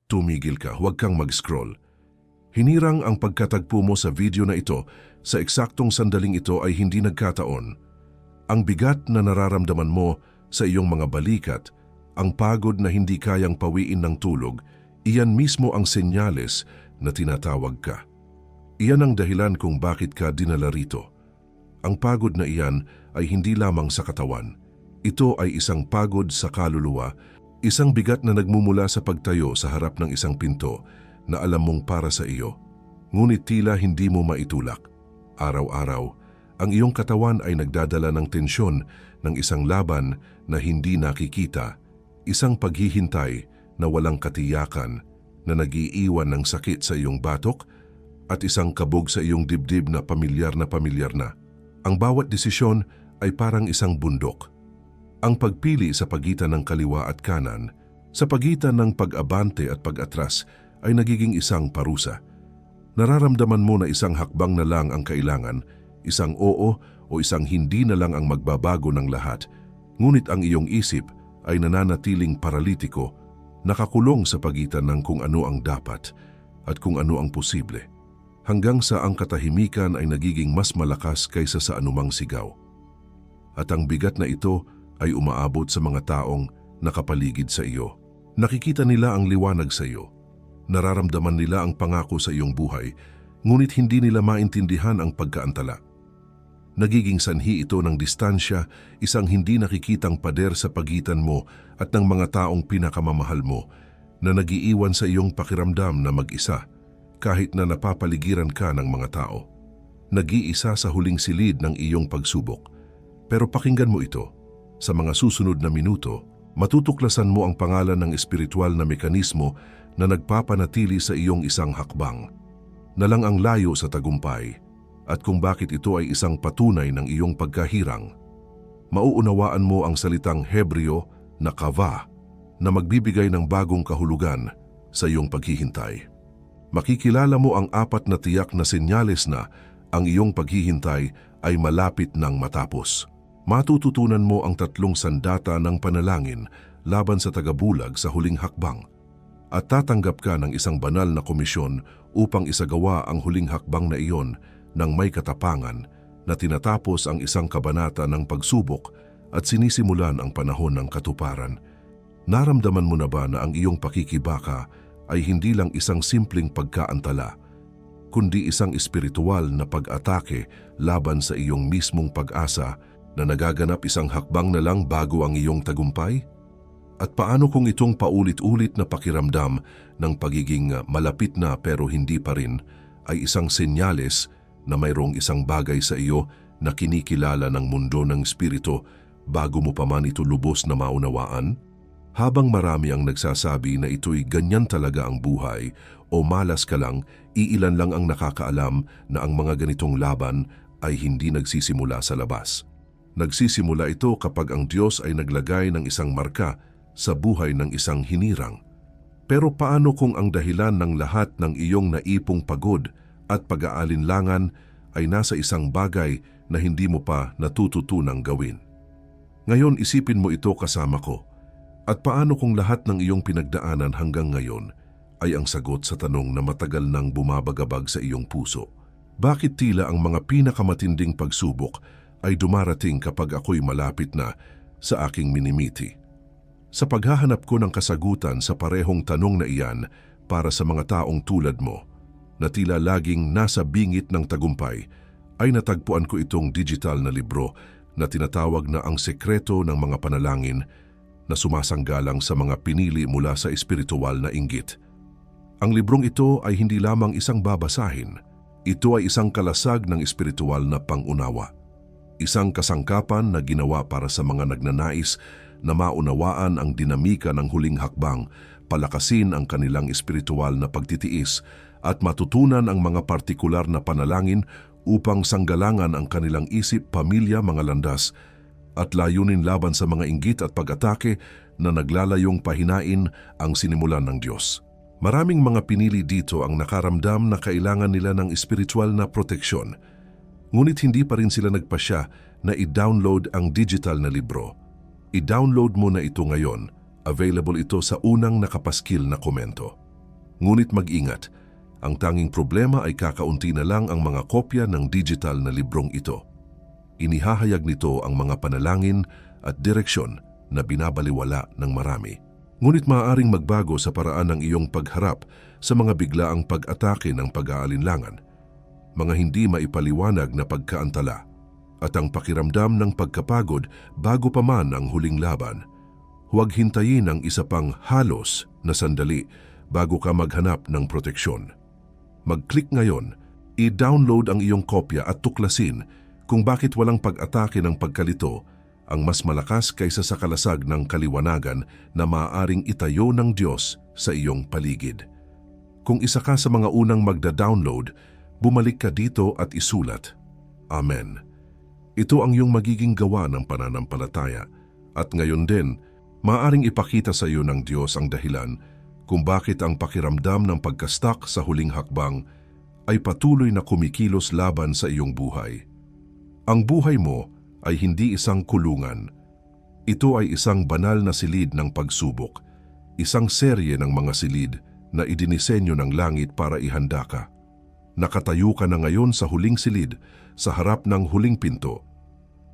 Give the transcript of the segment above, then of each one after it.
Tumigil ka, huwag kang mag-scroll. Hinirang ang pagkatagpo mo sa video na ito, sa eksaktong sandaling ito ay hindi nagkataon. Ang bigat na nararamdaman mo sa iyong mga balikat, ang pagod na hindi kayang pawiin ng tulog, iyan mismo ang senyales na tinatawag ka. Iyan ang dahilan kung bakit ka dinala rito. Ang pagod na iyan ay hindi lamang sa katawan. Ito ay isang pagod sa kaluluwa, isang bigat na nagmumula sa pagtayo sa harap ng isang pinto na alam mong para sa iyo, ngunit tila hindi mo maitulak. Araw-araw, ang iyong katawan ay nagdadala ng tensyon ng isang laban na hindi nakikita, isang paghihintay na walang katiyakan na nag-iiwan ng sakit sa iyong batok at isang kabog sa iyong dibdib na pamilyar na. Ang bawat desisyon ay parang isang bundok. Ang pagpili sa pagitan ng kaliwa at kanan, sa pagitan ng pag-abante at pag-atras ay nagiging isang parusa. Nararamdaman mo na isang hakbang na lang ang kailangan, isang oo o isang hindi na lang ang magbabago ng lahat, ngunit ang iyong isip ay nananatiling paralitiko, nakakulong sa pagitan ng kung ano ang dapat at kung ano ang posible, hanggang sa ang katahimikan ay nagiging mas malakas kaysa sa anumang sigaw. At ang bigat na ito ay umaabot sa mga taong nakapaligid sa iyo. Nakikita nila ang liwanag sa iyo. Nararamdaman nila ang pangako sa iyong buhay, ngunit hindi nila maintindihan ang pagkaantala. Nagiging sanhi ito ng distansya, isang hindi nakikitang pader sa pagitan mo at ng mga taong pinakamamahal mo na nag-iiwan sa iyong pakiramdam na mag-isa kahit na napapaligiran ka ng mga tao. Nag-iisa sa huling silid ng iyong pagsubok. Pero pakinggan mo ito. Sa mga susunod na minuto, matutuklasan mo ang pangalan ng espiritual na mekanismo na nagpapanatili sa iyong isang hakbang, na lang ang layo sa tagumpay, at kung bakit ito ay isang patunay ng iyong pagkahirang. Mauunawaan mo ang salitang Hebreo na kava, na magbibigay ng bagong kahulugan sa iyong paghihintay. Makikilala mo ang 4 na tiyak na senyales na ang iyong paghihintay ay malapit nang matapos. Matututunan mo ang 3 sandata ng panalangin laban sa tagabulag sa huling hakbang. At tatanggap ka ng isang banal na komisyon upang isagawa ang huling hakbang na iyon ng may katapangan na tinatapos ang isang kabanata ng pagsubok at sinisimulan ang panahon ng katuparan. Naramdaman mo na ba na ang iyong pakikibaka ay hindi lang isang simpleng pagkaantala, kundi isang espiritual na pag-atake laban sa iyong mismong pag-asa na nagaganap isang hakbang na lang bago ang iyong tagumpay? At paano kung itong paulit-ulit na pakiramdam ng pagiging malapit na pero hindi pa rin ay isang senyales na mayroong isang bagay sa iyo na kinikilala ng mundo ng espiritu bago mo pa man ito lubos na maunawaan? Habang marami ang nagsasabi na ito'y ganyan talaga ang buhay o malas ka lang, iilan lang ang nakakaalam na ang mga ganitong laban ay hindi nagsisimula sa labas. Nagsisimula ito kapag ang Diyos ay naglagay ng isang marka sa buhay ng isang hinirang. Pero paano kung ang dahilan ng lahat ng iyong naipong pagod at pag-aalinlangan ay nasa isang bagay na hindi mo pa natututunang gawin? Ngayon isipin mo ito kasama ko. At paano kung lahat ng iyong pinagdaanan hanggang ngayon ay ang sagot sa tanong na matagal nang bumabagabag sa iyong puso? Bakit tila ang mga pinakamatinding pagsubok ay dumarating kapag ako'y malapit na sa aking minimiti? Sa paghahanap ko ng kasagutan sa parehong tanong na iyan para sa mga taong tulad mo, na tila laging nasa bingit ng tagumpay, ay natagpuan ko itong digital na libro na tinatawag na Ang Sekreto ng Mga Panalangin, na sumasanggalang sa mga pinili mula sa espiritual na inggit. Ang librong ito ay hindi lamang isang babasahin. Ito ay isang kalasag ng espiritual na pangunawa. Isang kasangkapan na ginawa para sa mga nagnanais na maunawaan ang dinamika ng huling hakbang, palakasin ang kanilang espiritual na pagtitiis at matutunan ang mga partikular na panalangin upang sanggalangan ang kanilang isip, pamilya, mga landas at layunin laban sa mga inggit at pag-atake na naglalayong pahinain ang sinimulan ng Diyos. Maraming mga pinili dito ang nakaramdam na kailangan nila ng espiritual na proteksyon, ngunit hindi pa rin sila nagpasya na i-download ang digital na libro. I-download mo na ito ngayon. Available ito sa unang nakapaskil na komento. Ngunit mag-ingat, ang tanging problema ay kakaunti na lang ang mga kopya ng digital na librong ito. Inihahayag nito ang mga panalangin at direksyon na binabaliwala ng marami. Ngunit maaaring magbago sa paraan ng iyong pagharap sa mga biglaang pag-atake ng pag-aalinlangan, mga hindi maipaliwanag na pagkaantala, at ang pakiramdam ng pagkapagod bago pa man ang huling laban. Huwag hintayin ang isa pang halos na sandali bago ka maghanap ng proteksyon. Mag-click ngayon, i-download ang iyong kopya at tuklasin kung bakit walang pag-atake ng pagkalito ang mas malakas kaysa sa kalasag ng kaliwanagan na maaaring itayo ng Diyos sa iyong paligid. Kung isa ka sa mga unang magda-download, bumalik ka dito at isulat, Amen. Ito ang iyong magiging gawa ng pananampalataya at ngayon din, maaaring ipakita sa iyo ng Diyos ang dahilan kung bakit ang pakiramdam ng pagkastak sa huling hakbang ay patuloy na kumikilos laban sa iyong buhay. Ang buhay mo ay hindi isang kulungan. Ito ay isang banal na silid ng pagsubok, isang serye ng mga silid na idinisenyo ng langit para ihanda ka. Nakatayo ka na ngayon sa huling silid, sa harap ng huling pinto.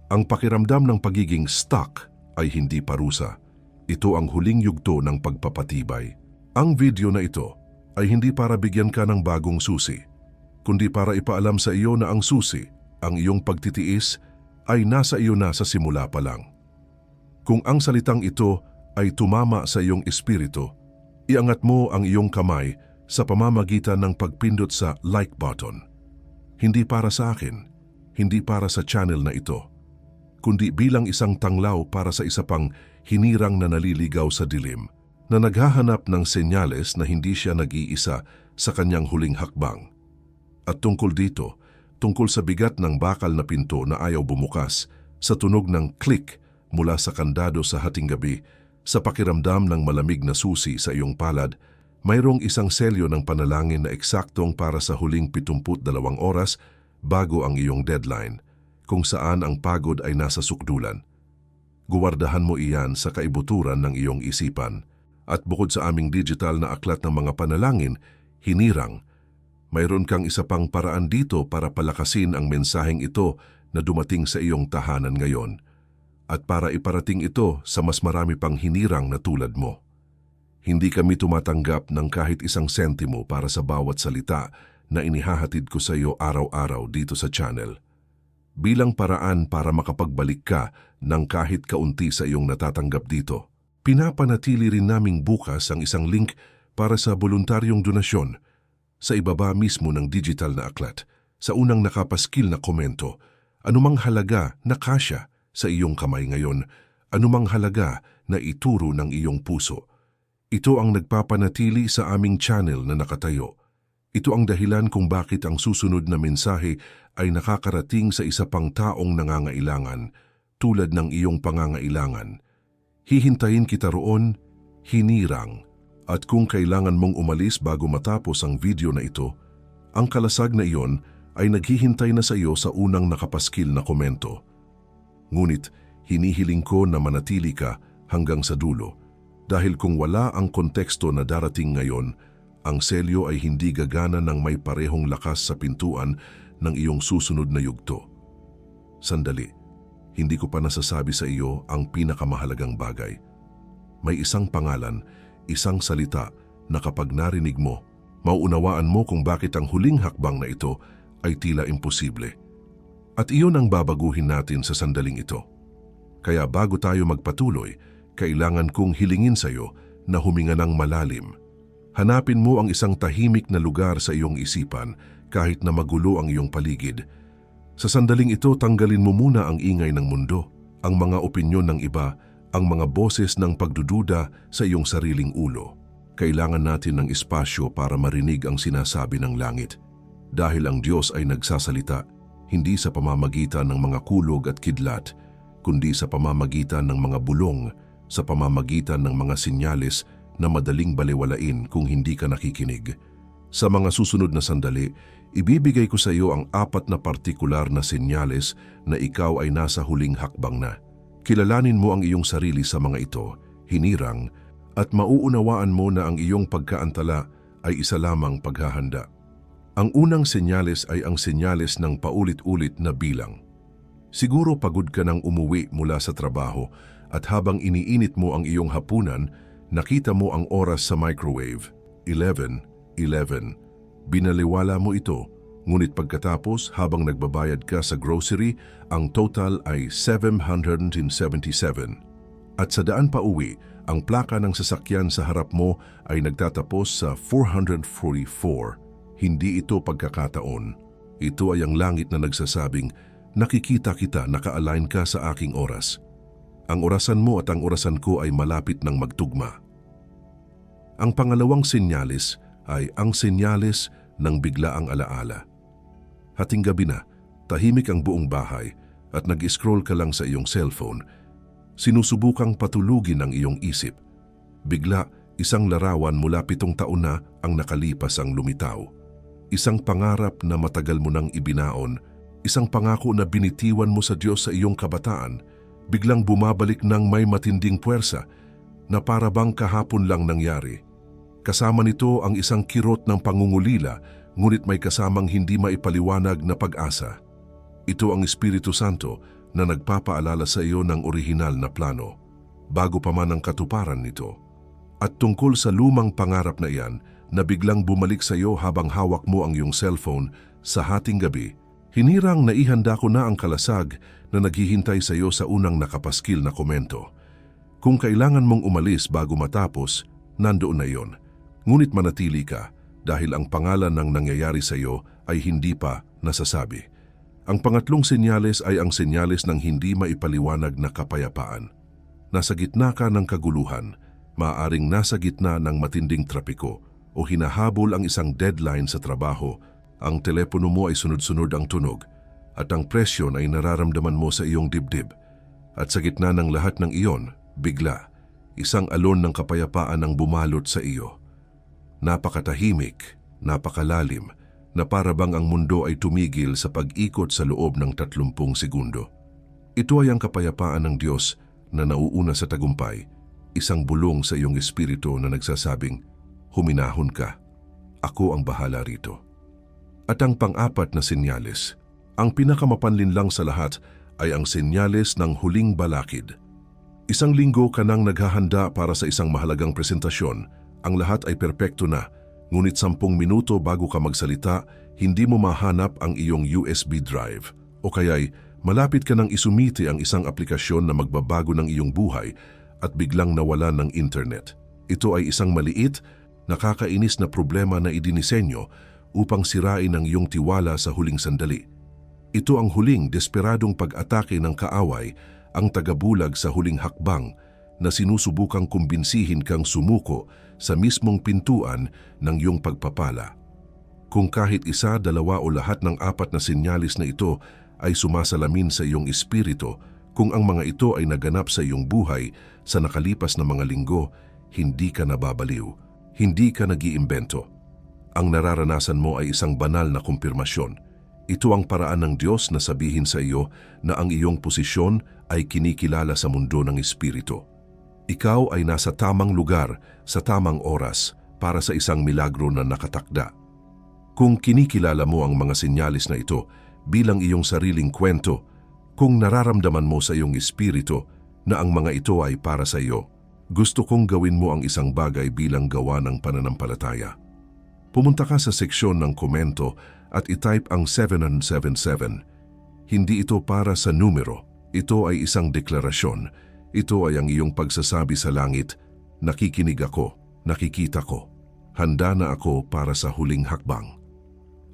Ang pakiramdam ng pagiging stuck ay hindi parusa. Ito ang huling yugto ng pagpapatibay. Ang video na ito ay hindi para bigyan ka ng bagong susi, kundi para ipaalam sa iyo na ang susi, ang iyong pagtitiis, ay nasa iyo na sa simula pa lang. Kung ang salitang ito ay tumama sa iyong espiritu, iangat mo ang iyong kamay sa pamamagitan ng pagpindot sa like button. Hindi para sa akin, hindi para sa channel na ito, kundi bilang isang tanglaw para sa isa pang hinirang na naliligaw sa dilim, na naghahanap ng senyales na hindi siya nag-iisa sa kanyang huling hakbang. At tungkol dito, tungkol sa bigat ng bakal na pinto na ayaw bumukas, sa tunog ng click mula sa kandado sa hating gabi, sa pakiramdam ng malamig na susi sa iyong palad, mayroong isang selyo ng panalangin na eksaktong para sa huling 72 oras bago ang iyong deadline, kung saan ang pagod ay nasa sukdulan. Guwardahan mo iyan sa kaibuturan ng iyong isipan. At bukod sa aming digital na aklat ng mga panalangin, hinirang, mayroon kang isa pang paraan dito para palakasin ang mensaheng ito na dumating sa iyong tahanan ngayon at para iparating ito sa mas marami pang hinirang na tulad mo. Hindi kami tumatanggap ng kahit isang sentimo para sa bawat salita na inihahatid ko sa iyo araw-araw dito sa channel. Bilang paraan para makapagbalik ka ng kahit kaunti sa iyong natatanggap dito, pinapanatili rin naming bukas ang isang link para sa voluntaryong donasyon sa ibaba mismo ng digital na aklat, sa unang nakapaskil na komento, anumang halaga na kasya sa iyong kamay ngayon, anumang halaga na ituro ng iyong puso. Ito ang nagpapanatili sa aming channel na nakatayo. Ito ang dahilan kung bakit ang susunod na mensahe ay nakakarating sa isa pang taong nangangailangan, tulad ng iyong pangangailangan. Hihintayin kita roon, hinirang, at kung kailangan mong umalis bago matapos ang video na ito, ang kalasag na iyon ay naghihintay na sa iyo sa unang nakapaskil na komento. Ngunit hinihiling ko na manatili ka hanggang sa dulo, dahil kung wala ang konteksto na darating ngayon, ang selyo ay hindi gagana ng may parehong lakas sa pintuan ng iyong susunod na yugto. Sandali. Hindi ko pa nasasabi sa iyo ang pinakamahalagang bagay. May isang pangalan, isang salita na kapag narinig mo, mauunawaan mo kung bakit ang huling hakbang na ito ay tila imposible. At iyon ang babaguhin natin sa sandaling ito. Kaya bago tayo magpatuloy, kailangan kong hilingin sa iyo na huminga ng malalim. Hanapin mo ang isang tahimik na lugar sa iyong isipan kahit na magulo ang iyong paligid. Sa sandaling ito, tanggalin mo muna ang ingay ng mundo, ang mga opinyon ng iba, ang mga boses ng pagdududa sa iyong sariling ulo. Kailangan natin ng espasyo para marinig ang sinasabi ng langit. Dahil ang Diyos ay nagsasalita, hindi sa pamamagitan ng mga kulog at kidlat, kundi sa pamamagitan ng mga bulong, sa pamamagitan ng mga sinyales na madaling balewalain kung hindi ka nakikinig. Sa mga susunod na sandali, ibibigay ko sa iyo ang 4 na partikular na senyales na ikaw ay nasa huling hakbang na. Kilalanin mo ang iyong sarili sa mga ito, hinirang, at mauunawaan mo na ang iyong pagkaantala ay isa lamang paghahanda. Ang unang senyales ay ang senyales ng paulit-ulit na bilang. Siguro pagod ka nang umuwi mula sa trabaho at habang iniinit mo ang iyong hapunan, nakita mo ang oras sa microwave, 11:11. Binaliwala mo ito, ngunit pagkatapos habang nagbabayad ka sa grocery, ang total ay 777. At sa daan pa uwi, ang plaka ng sasakyan sa harap mo ay nagtatapos sa 444. Hindi ito pagkakataon. Ito ay ang langit na nagsasabing, nakikita kita, naka-align ka sa aking oras. Ang orasan mo at ang orasan ko ay malapit ng magtugma. Ang pangalawang senyalis ay ang senyalis ng biglaang alaala. Hating gabi na, tahimik ang buong bahay at nag-scroll ka lang sa iyong cellphone. Sinusubukang patulugin ang iyong isip. Bigla, isang larawan mula 7 taon na ang nakalipas ang lumitaw. Isang pangarap na matagal mo nang ibinaon, isang pangako na binitiwan mo sa Diyos sa iyong kabataan, biglang bumabalik ng may matinding puwersa na para bang kahapon lang nangyari. Kasama nito ang isang kirot ng pangungulila, ngunit may kasamang hindi maipaliwanag na pag-asa. Ito ang Espiritu Santo na nagpapaalala sa iyo ng orihinal na plano, bago pa man ang katuparan nito. At tungkol sa lumang pangarap na iyan, na biglang bumalik sa iyo habang hawak mo ang iyong cellphone sa hating gabi, hinirang naihanda ko na ang kalasag na naghihintay sa iyo sa unang nakapaskil na komento. Kung kailangan mong umalis bago matapos, nandoon na iyon. Ngunit manatili ka dahil ang pangalan ng nangyayari sa iyo ay hindi pa nasasabi. Ang pangatlong senyales ay ang senyales ng hindi maipaliwanag na kapayapaan. Nasa gitna ka ng kaguluhan, maaaring nasa gitna ng matinding trapiko, o hinahabol ang isang deadline sa trabaho, ang telepono mo ay sunod-sunod ang tunog at ang presyon ay nararamdaman mo sa iyong dibdib. At sa gitna ng lahat ng iyon, bigla, isang alon ng kapayapaan ang bumalot sa iyo. Napakatahimik, napakalalim, na para bang ang mundo ay tumigil sa pag-ikot sa loob ng 30 segundo. Ito ay ang kapayapaan ng Diyos na nauuna sa tagumpay, isang bulong sa iyong espiritu na nagsasabing, huminahon ka, ako ang bahala rito. At ang pang-apat na senyales, ang pinakamapanlinlang sa lahat ay ang senyales ng huling balakid. Isang linggo ka nang naghahanda para sa isang mahalagang presentasyon, ang lahat ay perpekto na, ngunit 10 minuto bago ka magsalita, hindi mo mahanap ang iyong USB drive o kaya'y malapit ka nang isumite ang isang aplikasyon na magbabago ng iyong buhay at biglang nawala ng internet. Ito ay isang maliit, nakakainis na problema na idinisenyo upang sirain ang iyong tiwala sa huling sandali. Ito ang huling desperadong pag-atake ng kaaway, ang tagabulag sa huling hakbang na sinusubukang kumbinsihin kang sumuko sa mismong pintuan ng iyong pagpapala. Kung kahit 1, 2 o lahat ng 4 na senyalis na ito ay sumasalamin sa iyong espiritu, kung ang mga ito ay naganap sa iyong buhay sa nakalipas na mga linggo, hindi ka nababaliw. Hindi ka nag-iimbento. Ang nararanasan mo ay isang banal na kumpirmasyon. Ito ang paraan ng Diyos na sabihin sa iyo na ang iyong posisyon ay kinikilala sa mundo ng espiritu. Ikaw ay nasa tamang lugar, sa tamang oras, para sa isang milagro na nakatakda. Kung kinikilala mo ang mga senyalis na ito bilang iyong sariling kwento, kung nararamdaman mo sa iyong espiritu na ang mga ito ay para sa iyo, gusto kong gawin mo ang isang bagay bilang gawa ng pananampalataya. Pumunta ka sa seksyon ng komento at itype ang 777. Hindi ito para sa numero. Ito ay isang deklarasyon. Ito ay ang iyong pagsasabi sa langit, nakikinig ako, nakikita ko. Handa na ako para sa huling hakbang.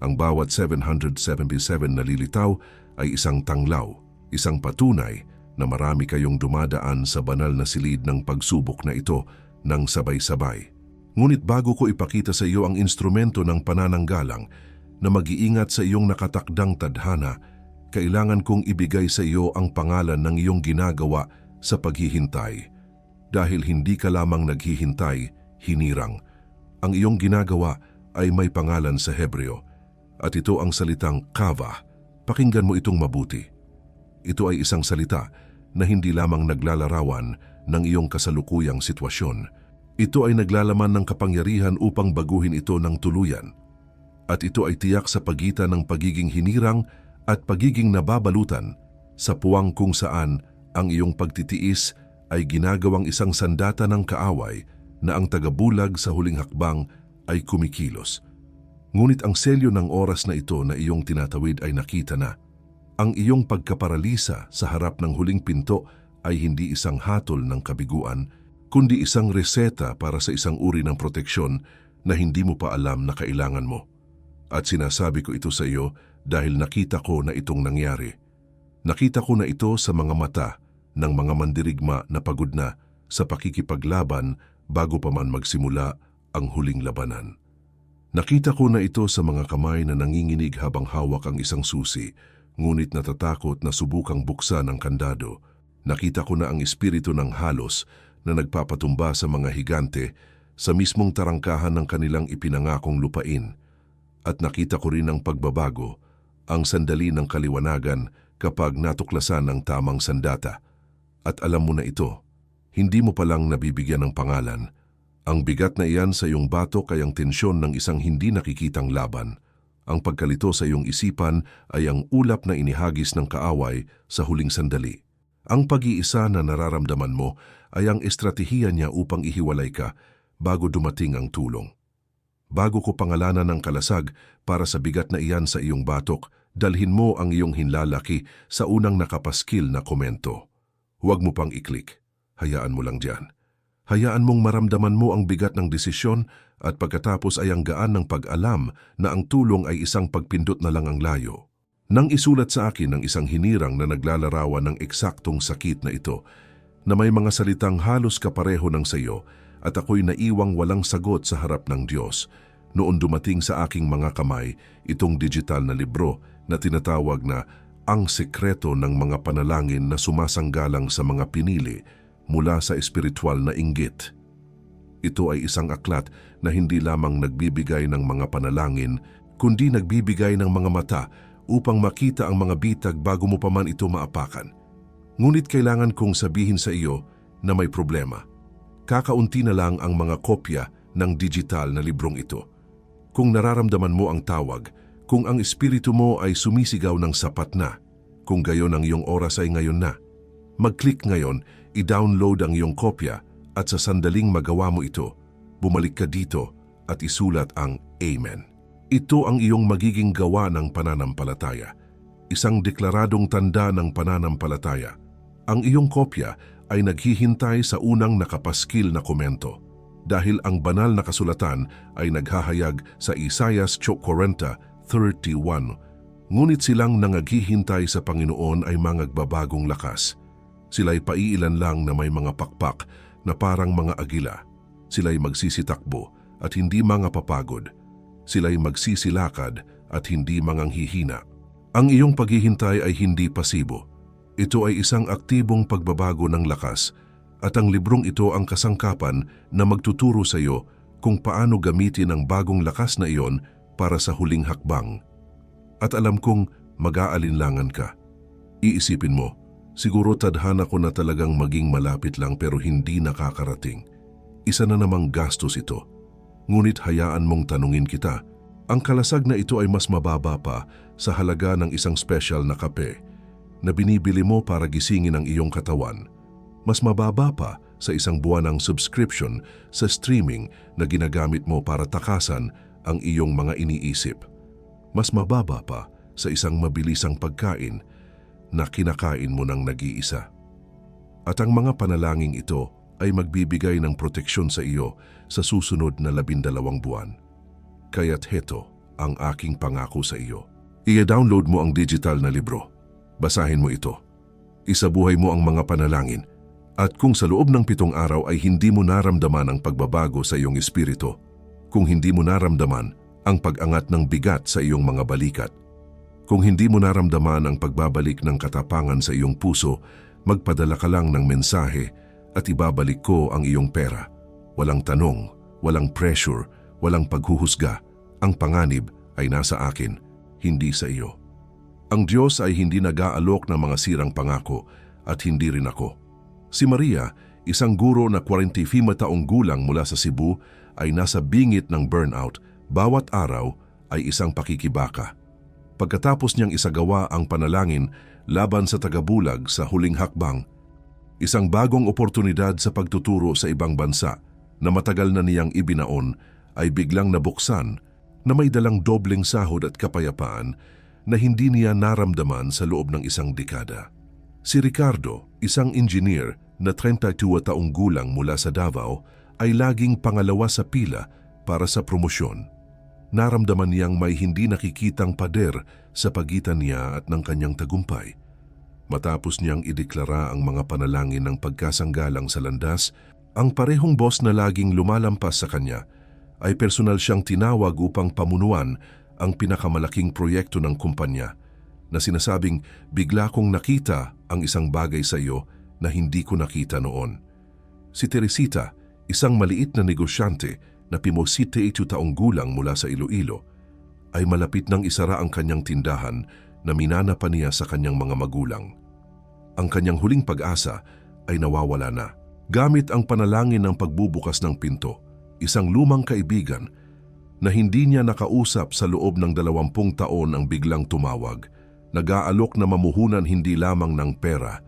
Ang bawat 777 na lilitaw ay isang tanglaw, isang patunay na marami kayong dumadaan sa banal na silid ng pagsubok na ito ng sabay-sabay. Ngunit bago ko ipakita sa iyo ang instrumento ng panananggalang na mag-iingat sa iyong nakatakdang tadhana, kailangan kong ibigay sa iyo ang pangalan ng iyong ginagawa sa paghihintay. Dahil hindi ka lamang naghihintay, hinirang. Ang iyong ginagawa ay may pangalan sa Hebreo, at ito ang salitang kava. Pakinggan mo itong mabuti. Ito ay isang salita na hindi lamang naglalarawan ng iyong kasalukuyang sitwasyon. Ito ay naglalaman ng kapangyarihan upang baguhin ito ng tuluyan. At ito ay tiyak sa pagitan ng pagiging hinirang at pagiging nababalutan sa puwang kung saan ang iyong pagtitiis ay ginagawang isang sandata ng kaaway na ang tagabulag sa huling hakbang ay kumikilos. Ngunit ang selyo ng oras na ito na iyong tinatawid ay nakita na. Ang iyong pagkaparalisa sa harap ng huling pinto ay hindi isang hatol ng kabiguan, kundi isang reseta para sa isang uri ng proteksyon na hindi mo pa alam na kailangan mo. At sinasabi ko ito sa iyo dahil nakita ko na itong nangyari. Nakita ko na ito sa mga mata ng mga mandirigma na pagod na sa pakikipaglaban bago pa man magsimula ang huling labanan. Nakita ko na ito sa mga kamay na nanginginig habang hawak ang isang susi, ngunit natatakot na subukang buksan ang kandado. Nakita ko na ang espiritu ng halos na nagpapatumba sa mga higante sa mismong tarangkahan ng kanilang ipinangakong lupain. At nakita ko rin ang pagbabago, ang sandali ng kaliwanagan kapag natuklasan ng tamang sandata. At alam mo na ito, hindi mo palang nabibigyan ng pangalan. Ang bigat na iyan sa iyong batok ay ang tensyon ng isang hindi nakikitang laban. Ang pagkalito sa iyong isipan ay ang ulap na inihagis ng kaaway sa huling sandali. Ang pag-iisa na nararamdaman mo ay ang estratehiya niya upang ihiwalay ka bago dumating ang tulong. Bago ko pangalanan ng kalasag para sa bigat na iyan sa iyong batok, dalhin mo ang iyong hinlalaki sa unang nakapaskil na komento. Huwag mo pang i-click. Hayaan mo lang diyan. Hayaan mong maramdaman mo ang bigat ng desisyon at pagkatapos ay ang gaan ng pag-alam na ang tulong ay isang pagpindot na lang ang layo. Nang isulat sa akin ng isang hinirang na naglalarawan ng eksaktong sakit na ito, na may mga salitang halos kapareho ng sayo at ako'y naiwang walang sagot sa harap ng Diyos, noon dumating sa aking mga kamay itong digital na libro na tinatawag na Ang Sekreto ng Mga Panalangin na Sumasanggalang sa Mga Pinili mula sa espiritual na inggit. Ito ay isang aklat na hindi lamang nagbibigay ng mga panalangin, kundi nagbibigay ng mga mata upang makita ang mga bitag bago mo pa man ito maapakan. Ngunit kailangan kong sabihin sa iyo na may problema. Kakaunti na lang ang mga kopya ng digital na librong ito. Kung nararamdaman mo ang tawag, kung ang espiritu mo ay sumisigaw ng sapat na, kung gayon ang iyong oras ay ngayon na, mag-click ngayon, i-download ang iyong kopya at sa sandaling magawa mo ito, bumalik ka dito at isulat ang Amen. Ito ang iyong magiging gawa ng pananampalataya, isang deklaradong tanda ng pananampalataya. Ang iyong kopya ay naghihintay sa unang nakapaskil na komento dahil ang banal na kasulatan ay naghahayag sa Isaias 40:31. Ngunit silang nangaghihintay sa Panginoon ay mangagbabagong lakas. Sila'y paiilan lang na may mga pakpak na parang mga agila. Sila'y magsisitakbo at hindi mga papagod. Sila'y magsisilakad at hindi manganghihina. Ang iyong paghihintay ay hindi pasibo. Ito ay isang aktibong pagbabago ng lakas at ang librong ito ang kasangkapan na magtuturo sa iyo kung paano gamitin ang bagong lakas na iyon para sa huling hakbang. At alam kong mag-aalinlangan ka. Iisipin mo, siguro tadhana ko na talagang maging malapit lang pero hindi nakakarating. Isa na namang gastos ito. Ngunit hayaan mong tanungin kita, ang kalasag na ito ay mas mababa pa sa halaga ng isang special na kape na binibili mo para gisingin ang iyong katawan. Mas mababa pa sa isang buwanang subscription sa streaming na ginagamit mo para takasan ang iyong mga iniisip. Mas mababa pa sa isang mabilisang pagkain na kinakain mo ng nag-iisa. At ang mga panalangin ito ay magbibigay ng proteksyon sa iyo sa susunod na 12 buwan. Kaya't heto ang aking pangako sa iyo. I-download mo ang digital na libro. Basahin mo ito. Isabuhay mo ang mga panalangin. At kung sa loob ng 7 araw ay hindi mo naramdaman ang pagbabago sa iyong espiritu, kung hindi mo naramdaman ang pag-angat ng bigat sa iyong mga balikat, kung hindi mo naramdaman ang pagbabalik ng katapangan sa iyong puso, magpadala ka lang ng mensahe at ibabalik ko ang iyong pera. Walang tanong, walang pressure, walang paghuhusga. Ang panganib ay nasa akin, hindi sa iyo. Ang Diyos ay hindi nag-aalok ng mga sirang pangako at hindi rin ako. Si Maria, Isang guro na 45 taong gulang mula sa Cebu ay nasa bingit ng burnout. Bawat araw ay isang pakikibaka. Pagkatapos niyang isagawa ang panalangin laban sa tagabulag sa huling hakbang, isang bagong oportunidad sa pagtuturo sa ibang bansa na matagal na niyang ibinaon ay biglang nabuksan na may dalang dobleng sahod at kapayapaan na hindi niya naramdaman sa loob ng isang dekada. Si Ricardo, isang engineer na 32 taong gulang mula sa Davao, ay laging pangalawa sa pila para sa promosyon. Naramdaman niyang may hindi nakikitang pader sa pagitan niya at ng kanyang tagumpay. Matapos niyang ideklara ang mga panalangin ng pagkasanggalang sa landas, ang parehong boss na laging lumalampas sa kanya ay personal siyang tinawag upang pamunuan ang pinakamalaking proyekto ng kumpanya na sinasabing, bigla kong nakita ang isang bagay sa iyo na hindi ko nakita noon. Si Teresita, isang maliit na negosyante na 58 taong gulang mula sa Iloilo, ay malapit nang isara ang kanyang tindahan na minana pa niya sa kanyang mga magulang. Ang kanyang huling pag-asa ay nawawala na. Gamit ang panalangin ng pagbubukas ng pinto, isang lumang kaibigan na hindi niya nakausap sa loob ng 20 taon ang biglang tumawag, nag-aalok na mamuhunan hindi lamang ng pera,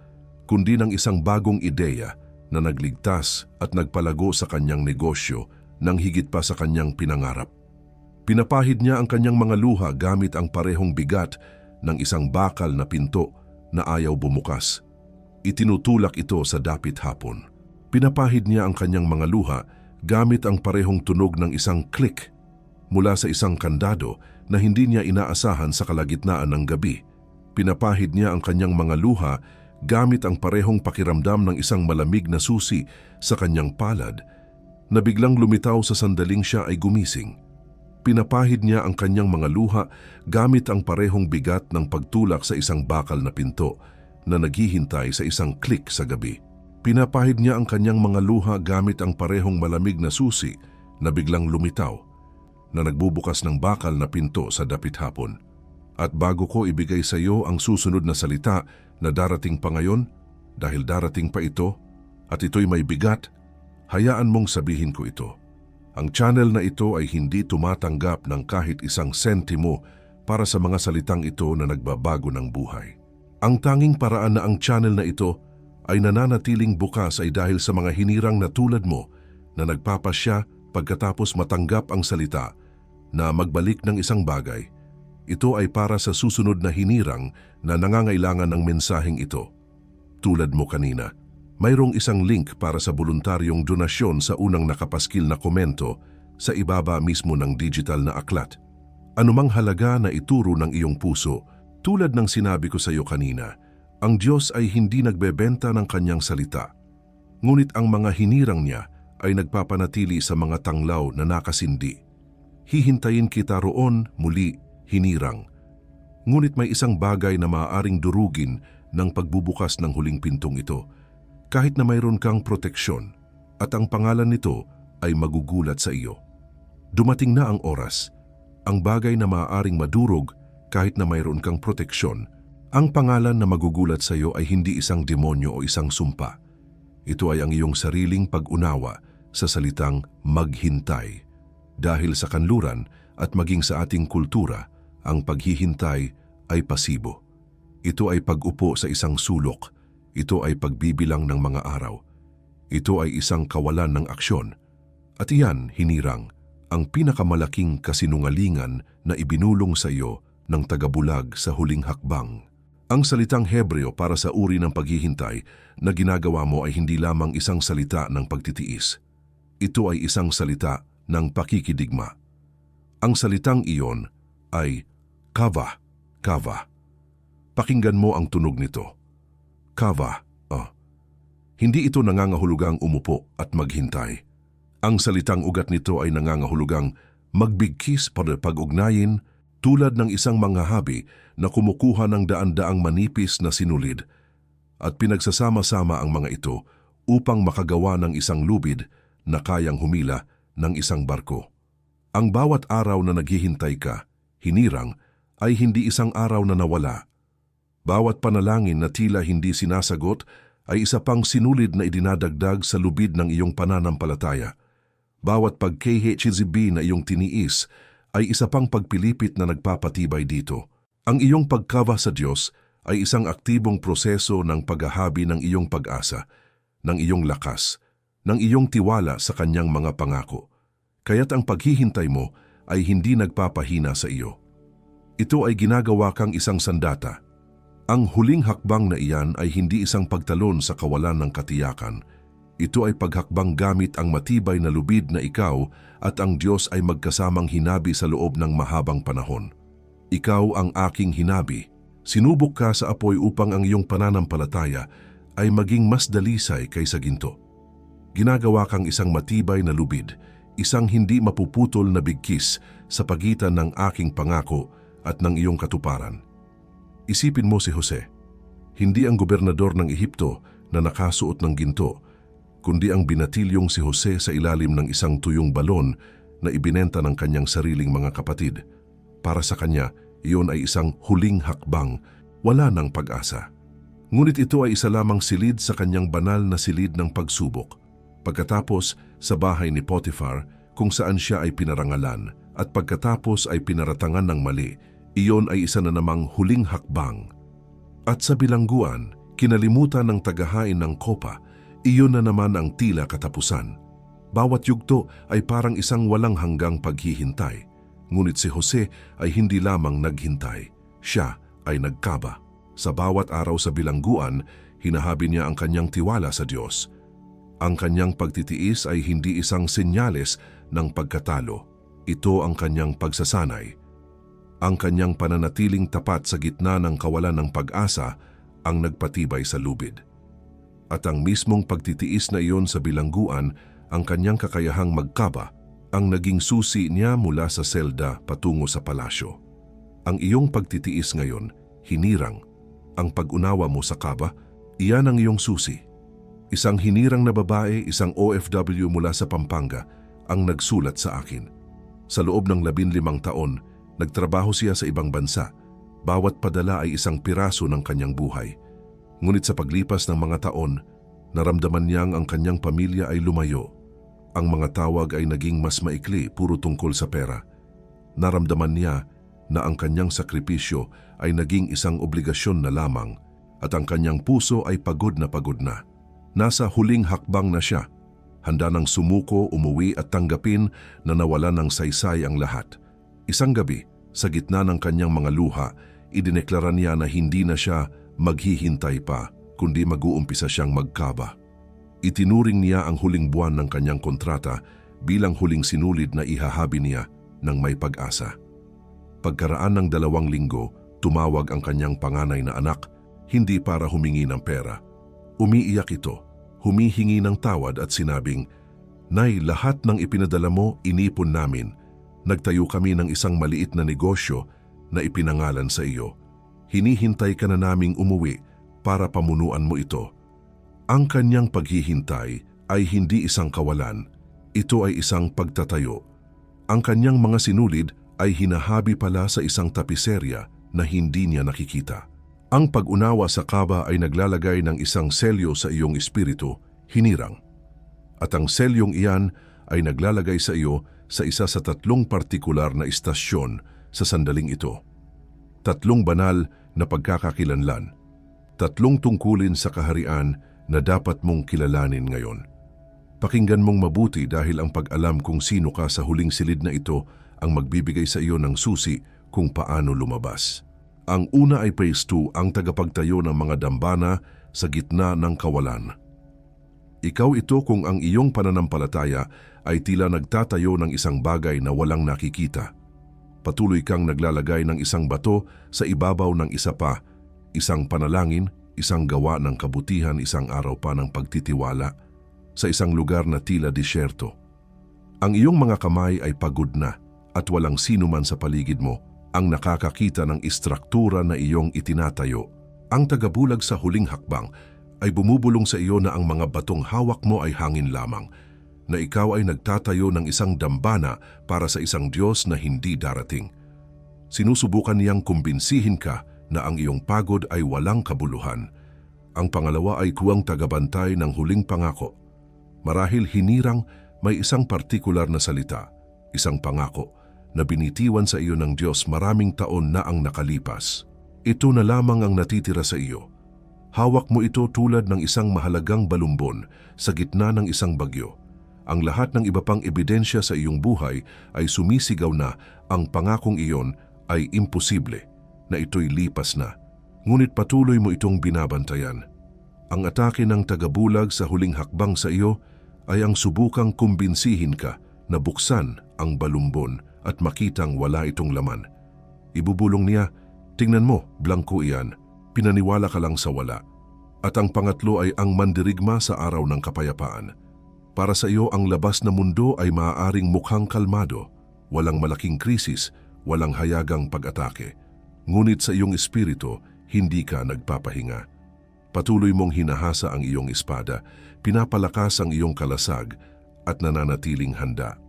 kundi ng isang bagong ideya na nagligtas at nagpalago sa kanyang negosyo nang higit pa sa kanyang pinangarap. Pinapahid niya ang kanyang mga luha gamit ang parehong bigat ng isang bakal na pinto na ayaw bumukas. Itinutulak ito sa dapit hapon. Pinapahid niya ang kanyang mga luha gamit ang parehong tunog ng isang click mula sa isang kandado na hindi niya inaasahan sa kalagitnaan ng gabi. Pinapahid niya ang kanyang mga luha gamit ang parehong pakiramdam ng isang malamig na susi sa kanyang palad na biglang lumitaw sa sandaling siya ay gumising. Pinapahid niya ang kanyang mga luha gamit ang parehong bigat ng pagtulak sa isang bakal na pinto na naghihintay sa isang click sa gabi. Pinapahid niya ang kanyang mga luha gamit ang parehong malamig na susi na biglang lumitaw na nagbubukas ng bakal na pinto sa dapit hapon. At bago ko ibigay sa iyo ang susunod na salita na darating pa ngayon, dahil darating pa ito at ito'y may bigat, hayaan mong sabihin ko ito. Ang channel na ito ay hindi tumatanggap ng kahit isang sentimo para sa mga salitang ito na nagbabago ng buhay. Ang tanging paraan na ang channel na ito ay nananatiling bukas ay dahil sa mga hinirang na tulad mo na nagpapasya pagkatapos matanggap ang salita na magbalik ng isang bagay. Ito ay para sa susunod na hinirang na nangangailangan ng mensaheng ito. Tulad mo kanina, mayroong isang link para sa voluntaryong donasyon sa unang nakapaskil na komento sa ibaba mismo ng digital na aklat. Anumang halaga na ituro ng iyong puso, tulad ng sinabi ko sa iyo kanina, ang Diyos ay hindi nagbebenta ng kanyang salita. Ngunit ang mga hinirang niya ay nagpapanatili sa mga tanglaw na nakasindi. Hihintayin kita roon muli, hinirang. Ngunit may isang bagay na maaaring durugin ng pagbubukas ng huling pintong ito, kahit na mayroon kang proteksyon, at ang pangalan nito ay magugulat sa iyo. Dumating na ang oras, ang bagay na maaaring madurog kahit na mayroon kang proteksyon. Ang pangalan na magugulat sa iyo ay hindi isang demonyo o isang sumpa. Ito ay ang iyong sariling pag-unawa sa salitang maghintay. Dahil sa kanluran at maging sa ating kultura, ang paghihintay ay pasibo. Ito ay pag-upo sa isang sulok. Ito ay pagbibilang ng mga araw. Ito ay isang kawalan ng aksyon. At iyan, hinirang, ang pinakamalaking kasinungalingan na ibinulong sa iyo ng tagabulag sa huling hakbang. Ang salitang Hebreo para sa uri ng paghihintay na ginagawa mo ay hindi lamang isang salita ng pagtitiis. Ito ay isang salita ng pakikidigma. Ang salitang iyon ay kava, kava. Pakinggan mo ang tunog nito. Kava, Hindi ito nangangahulugang umupo at maghintay. Ang salitang ugat nito ay nangangahulugang magbigkis para pag-ugnayin tulad ng isang manghahabi na kumukuha ng daan-daang manipis na sinulid at pinagsasama-sama ang mga ito upang makagawa ng isang lubid na kayang humila ng isang barko. Ang bawat araw na naghihintay ka, hinirang, ay hindi isang araw na nawala. Bawat panalangin na tila hindi sinasagot ay isa pang sinulid na idinadagdag sa lubid ng iyong pananampalataya. Bawat pag-KHZB na iyong tiniis ay isa pang pagpilipit na nagpapatibay dito. Ang iyong pagkava sa Diyos ay isang aktibong proseso ng paghahabi ng iyong pag-asa, ng iyong lakas, ng iyong tiwala sa kanyang mga pangako. Kaya't ang paghihintay mo ay hindi nagpapahina sa iyo. Ito ay ginagawa kang isang sandata. Ang huling hakbang na iyan ay hindi isang pagtalon sa kawalan ng katiyakan. Ito ay paghakbang gamit ang matibay na lubid na ikaw at ang Diyos ay magkasamang hinabi sa loob ng mahabang panahon. Ikaw ang aking hinabi. Sinubok ka sa apoy upang ang iyong pananampalataya ay maging mas dalisay kaysa ginto. Ginagawa kang isang matibay na lubid, isang hindi mapuputol na bigkis sa pagitan ng aking pangako at ng iyong katuparan. Isipin mo si Jose, hindi ang gobernador ng Ehipto na nakasuot ng ginto, kundi ang binatilyong si Jose sa ilalim ng isang tuyong balon na ibinenta ng kanyang sariling mga kapatid. Para sa kanya, iyon ay isang huling hakbang, wala ng pag-asa. Ngunit ito ay isa lamang silid sa kanyang banal na silid ng pagsubok. Pagkatapos sa bahay ni Potiphar kung saan siya ay pinarangalan at pagkatapos ay pinaratangan ng mali, iyon ay isa na namang huling hakbang. At sa bilangguan, kinalimutan ng tagahain ng kopa, iyon na naman ang tila katapusan. Bawat yugto ay parang isang walang hanggang paghihintay. Ngunit si Jose ay hindi lamang naghintay, siya ay nagkaba. Sa bawat araw sa bilangguan, hinahabi niya ang kanyang tiwala sa Diyos. Ang kanyang pagtitiis ay hindi isang senyales ng pagkatalo. Ito ang kanyang pagsasanay. Ang kanyang pananatiling tapat sa gitna ng kawalan ng pag-asa ang nagpatibay sa lubid. At ang mismong pagtitiis na iyon sa bilangguan, ang kanyang kakayahang magkaba, ang naging susi niya mula sa selda patungo sa palasyo. Ang iyong pagtitiis ngayon, hinirang. Ang pag-unawa mo sa kaba, iyan ang iyong susi. Isang hinirang na babae, isang OFW mula sa Pampanga, ang nagsulat sa akin. Sa loob ng 15 taon, nagtrabaho siya sa ibang bansa. Bawat padala ay isang piraso ng kanyang buhay. Ngunit sa paglipas ng mga taon, naramdaman niyang ang kanyang pamilya ay lumayo. Ang mga tawag ay naging mas maikli, puro tungkol sa pera. Naramdaman niya na ang kanyang sakripisyo ay naging isang obligasyon na lamang at ang kanyang puso ay pagod na pagod na. Nasa huling hakbang na siya, handa nang sumuko, umuwi at tanggapin na nawala ng saysay ang lahat. Isang gabi, sa gitna ng kanyang mga luha, idineklara niya na hindi na siya maghihintay pa, kundi mag-uumpisa siyang magkaba. Itinuring niya ang huling buwan ng kanyang kontrata bilang huling sinulid na ihahabi niya ng may pag-asa. Pagkaraan ng 2 linggo, tumawag ang kanyang panganay na anak, hindi para humingi ng pera. Umiiyak ito, humihingi ng tawad at sinabing, "Nay, lahat ng ipinadala mo, inipon namin. Nagtayo kami ng isang maliit na negosyo na ipinangalan sa iyo. Hinihintay ka na naming umuwi para pamunuan mo ito." Ang kanyang paghihintay ay hindi isang kawalan. Ito ay isang pagtatayo. Ang kanyang mga sinulid ay hinahabi pala sa isang tapiserya na hindi niya nakikita. Ang pag-unawa sa kaba ay naglalagay ng isang selyo sa iyong espiritu, hinirang. At ang selyong iyan ay naglalagay sa iyo sa isa sa 3 partikular na istasyon sa sandaling ito. 3 banal na pagkakakilanlan. 3 tungkulin sa kaharian na dapat mong kilalanin ngayon. Pakinggan mong mabuti dahil ang pag-alam kung sino ka sa huling silid na ito ang magbibigay sa iyo ng susi kung paano lumabas. Ang una ay phase 2, ang tagapagtayo ng mga dambana sa gitna ng kawalan. Ikaw ito kung ang iyong pananampalataya ay tila nagtatayo ng isang bagay na walang nakikita. Patuloy kang naglalagay ng isang bato sa ibabaw ng isa pa, isang panalangin, isang gawa ng kabutihan, isang araw pa ng pagtitiwala, sa isang lugar na tila disyerto. Ang iyong mga kamay ay pagod na at walang sino man sa paligid mo ang nakakakita ng istruktura na iyong itinatayo. Ang tagabulag sa huling hakbang ay bumubulong sa iyo na ang mga batong hawak mo ay hangin lamang, na ikaw ay nagtatayo ng isang dambana para sa isang Diyos na hindi darating. Sinusubukan niyang kumbinsihin ka na ang iyong pagod ay walang kabuluhan. Ang pangalawa ay kuwang tagabantay ng huling pangako. Marahil hinirang may isang partikular na salita, isang pangako na binitiwan sa iyo ng Diyos maraming taon na ang nakalipas. Ito na lamang ang natitira sa iyo. Hawak mo ito tulad ng isang mahalagang balumbon sa gitna ng isang bagyo. Ang lahat ng iba pang ebidensya sa iyong buhay ay sumisigaw na ang pangakong iyon ay imposible, na ito'y lipas na. Ngunit patuloy mo itong binabantayan. Ang atake ng tagabulag sa huling hakbang sa iyo ay ang subukang kumbinsihin ka na buksan ang balumbon at makitang wala itong laman. Ibubulong niya, tingnan mo, blangko iyan, pinaniwala ka lang sa wala. At ang pangatlo ay ang mandirigma sa araw ng kapayapaan. Para sa iyo ang labas na mundo ay maaaring mukhang kalmado, walang malaking krisis, walang hayagang pag-atake. Ngunit sa iyong espiritu, hindi ka nagpapahinga. Patuloy mong hinahasa ang iyong espada, pinapalakas ang iyong kalasag at nananatiling handa.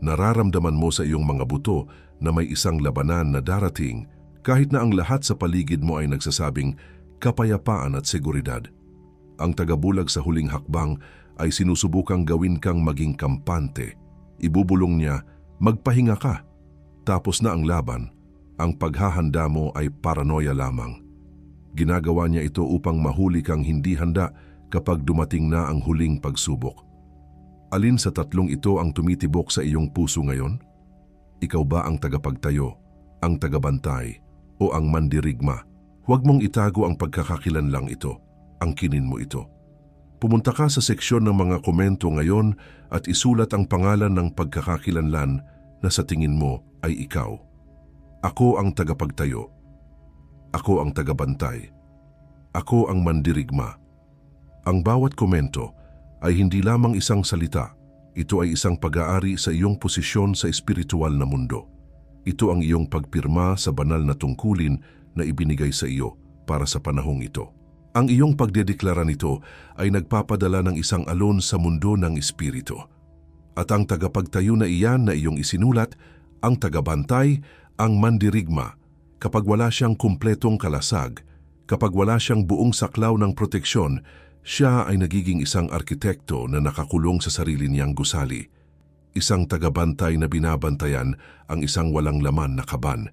Nararamdaman mo sa iyong mga buto na may isang labanan na darating kahit na ang lahat sa paligid mo ay nagsasabing kapayapaan at seguridad. Ang tagabulag sa huling hakbang ay sinusubukang gawin kang maging kampante. Ibubulong niya, magpahinga ka. Tapos na ang laban, ang paghahanda mo ay paranoia lamang. Ginagawa niya ito upang mahuli kang hindi handa kapag dumating na ang huling pagsubok. Alin sa tatlong ito ang tumitibok sa iyong puso ngayon? Ikaw ba ang tagapagtayo, ang tagabantay, o ang mandirigma? Huwag mong itago ang pagkakakilanlang ito, angkinin mo ito. Pumunta ka sa seksyon ng mga komento ngayon at isulat ang pangalan ng pagkakakilanlan na sa tingin mo ay ikaw. Ako ang tagapagtayo. Ako ang tagabantay. Ako ang mandirigma. Ang bawat komento ay hindi lamang isang salita. Ito ay isang pag-aari sa iyong posisyon sa espiritual na mundo. Ito ang iyong pagpirma sa banal na tungkulin na ibinigay sa iyo para sa panahong ito. Ang iyong pagdedeklara nito ay nagpapadala ng isang alon sa mundo ng espiritu. At ang tagapagtayo na iyan na iyong isinulat, ang tagabantay, ang mandirigma, kapag wala siyang kumpletong kalasag, kapag wala siyang buong saklaw ng proteksyon, siya ay nagiging isang arkitekto na nakakulong sa sarili niyang gusali. Isang tagabantay na binabantayan ang isang walang laman na kaban.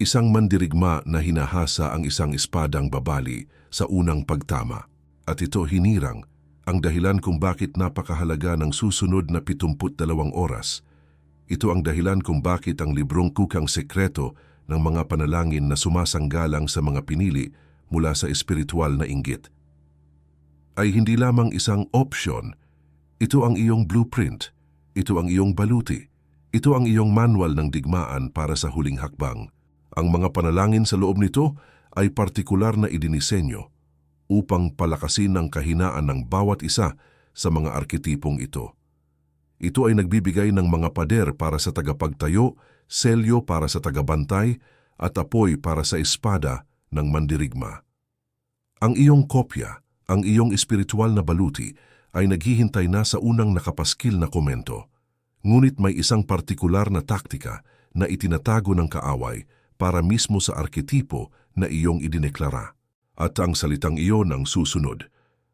Isang mandirigma na hinahasa ang isang espadang babali sa unang pagtama. At ito hinirang ang dahilan kung bakit napakahalaga ng susunod na 72 oras. Ito ang dahilan kung bakit ang librong Kukang Sekreto ng mga panalangin na sumasanggalang sa mga pinili mula sa espiritual na inggit ay hindi lamang isang option. Ito ang iyong blueprint, ito ang iyong baluti, ito ang iyong manual ng digmaan para sa huling hakbang. Ang mga panalangin sa loob nito ay partikular na idinisenyo upang palakasin ang kahinaan ng bawat isa sa mga arketipong ito. Ito ay nagbibigay ng mga pader para sa tagapagtayo, selyo para sa tagabantay, at apoy para sa espada ng mandirigma. Ang iyong kopya, ang iyong espiritual na baluti, ay naghihintay na sa unang nakapaskil na komento. Ngunit may isang partikular na taktika na itinatago ng kaaway para mismo sa arketipo na iyong idineklara. At ang salitang iyon ang susunod.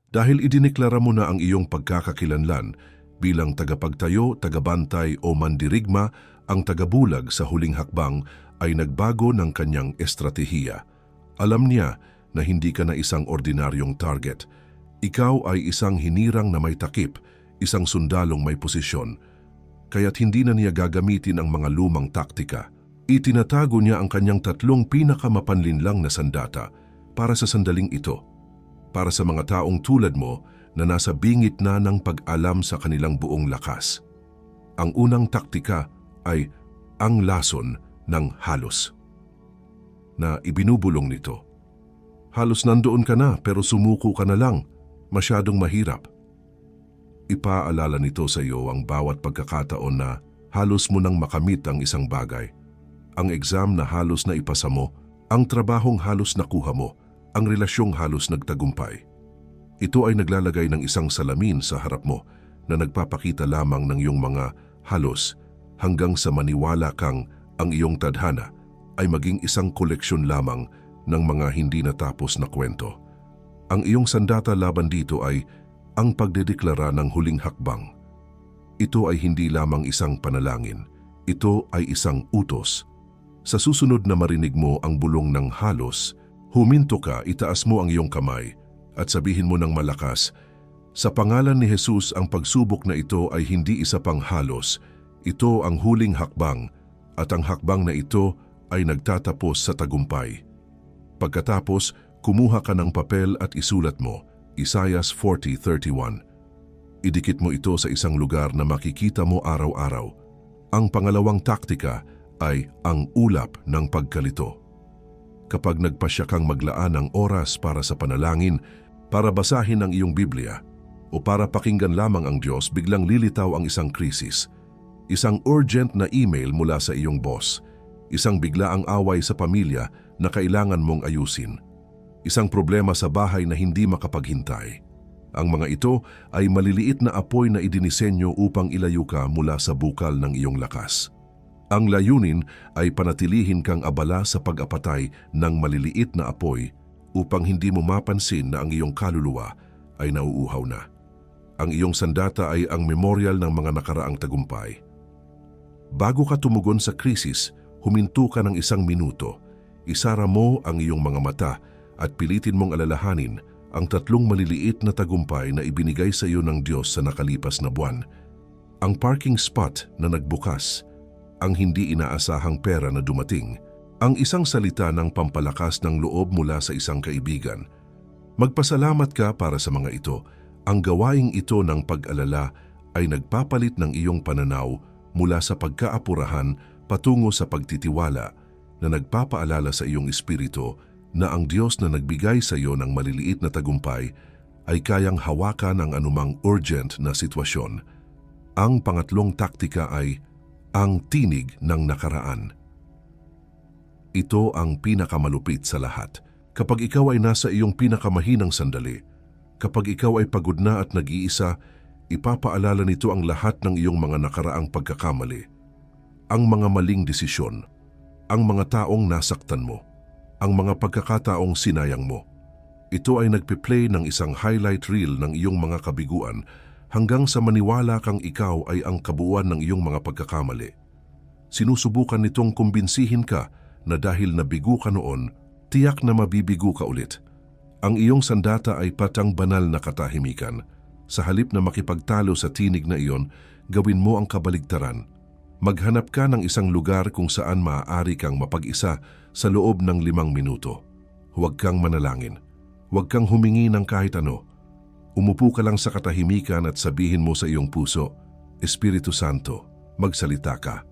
Dahil idineklara mo na ang iyong pagkakakilanlan bilang tagapagtayo, tagabantay o mandirigma, ang tagabulag sa huling hakbang ay nagbago ng kanyang estratehiya. Alam niya na hindi ka na isang ordinaryong target. Ikaw ay isang hinirang na may takip, isang sundalong may posisyon. Kaya't hindi na niya gagamitin ang mga lumang taktika. Itinatago niya ang kanyang tatlong pinakamapanlinlang na sandata para sa sandaling ito. Para sa mga taong tulad mo na nasa bingit na ng pag-alam sa kanilang buong lakas. Ang unang taktika ay ang lason ng halos. Na ibinubulong nito. Halos nandoon ka na pero sumuko ka na lang. Masyadong mahirap. Ipaalala nito sa iyo ang bawat pagkakataon na halos mo nang makamit ang isang bagay. Ang exam na halos na ipasa mo, ang trabahong halos nakuha mo, ang relasyong halos nagtagumpay. Ito ay naglalagay ng isang salamin sa harap mo na nagpapakita lamang ng iyong mga halos hanggang sa maniwala kang ang iyong tadhana ay maging isang koleksyon lamang ng mga hindi natapos na kwento. Ang iyong sandata laban dito ay ang pagdedeklara ng huling hakbang. Ito ay hindi lamang isang panalangin. Ito ay isang utos. Sa susunod na marinig mo ang bulong ng halos, huminto ka, itaas mo ang iyong kamay at sabihin mo ng malakas, sa pangalan ni Jesus ang pagsubok na ito ay hindi isa pang halos. Ito ang huling hakbang at ang hakbang na ito ay nagtatapos sa tagumpay. Pagkatapos, kumuha ka ng papel at isulat mo, Isaiah 40:31. Idikit mo ito sa isang lugar na makikita mo araw-araw. Ang pangalawang taktika ay ang ulap ng pagkalito. Kapag nagpasya kang maglaan ng oras para sa panalangin, para basahin ang iyong Biblia, o para pakinggan lamang ang Diyos, biglang lilitaw ang isang krisis. Isang urgent na email mula sa iyong boss. Isang biglaang away sa pamilya na kailangan mong ayusin. Isang problema sa bahay na hindi makapaghintay. Ang mga ito ay maliliit na apoy na idinisenyo upang ilayo ka mula sa bukal ng iyong lakas. Ang layunin ay panatilihin kang abala sa pag-apatay ng maliliit na apoy upang hindi mo mapansin na ang iyong kaluluwa ay nauuhaw na. Ang iyong sandata ay ang memorial ng mga nakaraang tagumpay. Bago ka tumugon sa krisis, huminto ka ng 1 minuto. Isara mo ang iyong mga mata at pilitin mong alalahanin ang 3 maliliit na tagumpay na ibinigay sa iyo ng Diyos sa nakalipas na buwan. Ang parking spot na nagbukas, ang hindi inaasahang pera na dumating, ang isang salita ng pampalakas ng loob mula sa isang kaibigan. Magpasalamat ka para sa mga ito. Ang gawaing ito ng pag-alala ay nagpapalit ng iyong pananaw mula sa pagkaapurahan patungo sa pagtitiwala na nagpapaalala sa iyong espiritu na ang Diyos na nagbigay sa iyo ng maliliit na tagumpay ay kayang hawakan ang anumang urgent na sitwasyon. Ang pangatlong taktika ay ang tinig ng nakaraan. Ito ang pinakamalupit sa lahat. Kapag ikaw ay nasa iyong pinakamahinang sandali, kapag ikaw ay pagod na at nag-iisa, ipapaalala nito ang lahat ng iyong mga nakaraang pagkakamali. Ang mga maling desisyon, ang mga taong nasaktan mo, ang mga pagkakataong sinayang mo. Ito ay nagpe-play ng isang highlight reel ng iyong mga kabiguan hanggang sa maniwala kang ikaw ay ang kabuuan ng iyong mga pagkakamali. Sinusubukan nitong kumbinsihin ka na dahil nabigo ka noon, tiyak na mabibigo ka ulit. Ang iyong sandata ay patang banal na katahimikan. Sa halip na makipagtalo sa tinig na iyon, gawin mo ang kabaligtaran. Maghanap ka ng isang lugar kung saan maaari kang mapag-isa sa loob ng 5 minuto. Huwag kang manalangin. Huwag kang humingi ng kahit ano. Umupo ka lang sa katahimikan at sabihin mo sa iyong puso, Espiritu Santo, magsalita ka.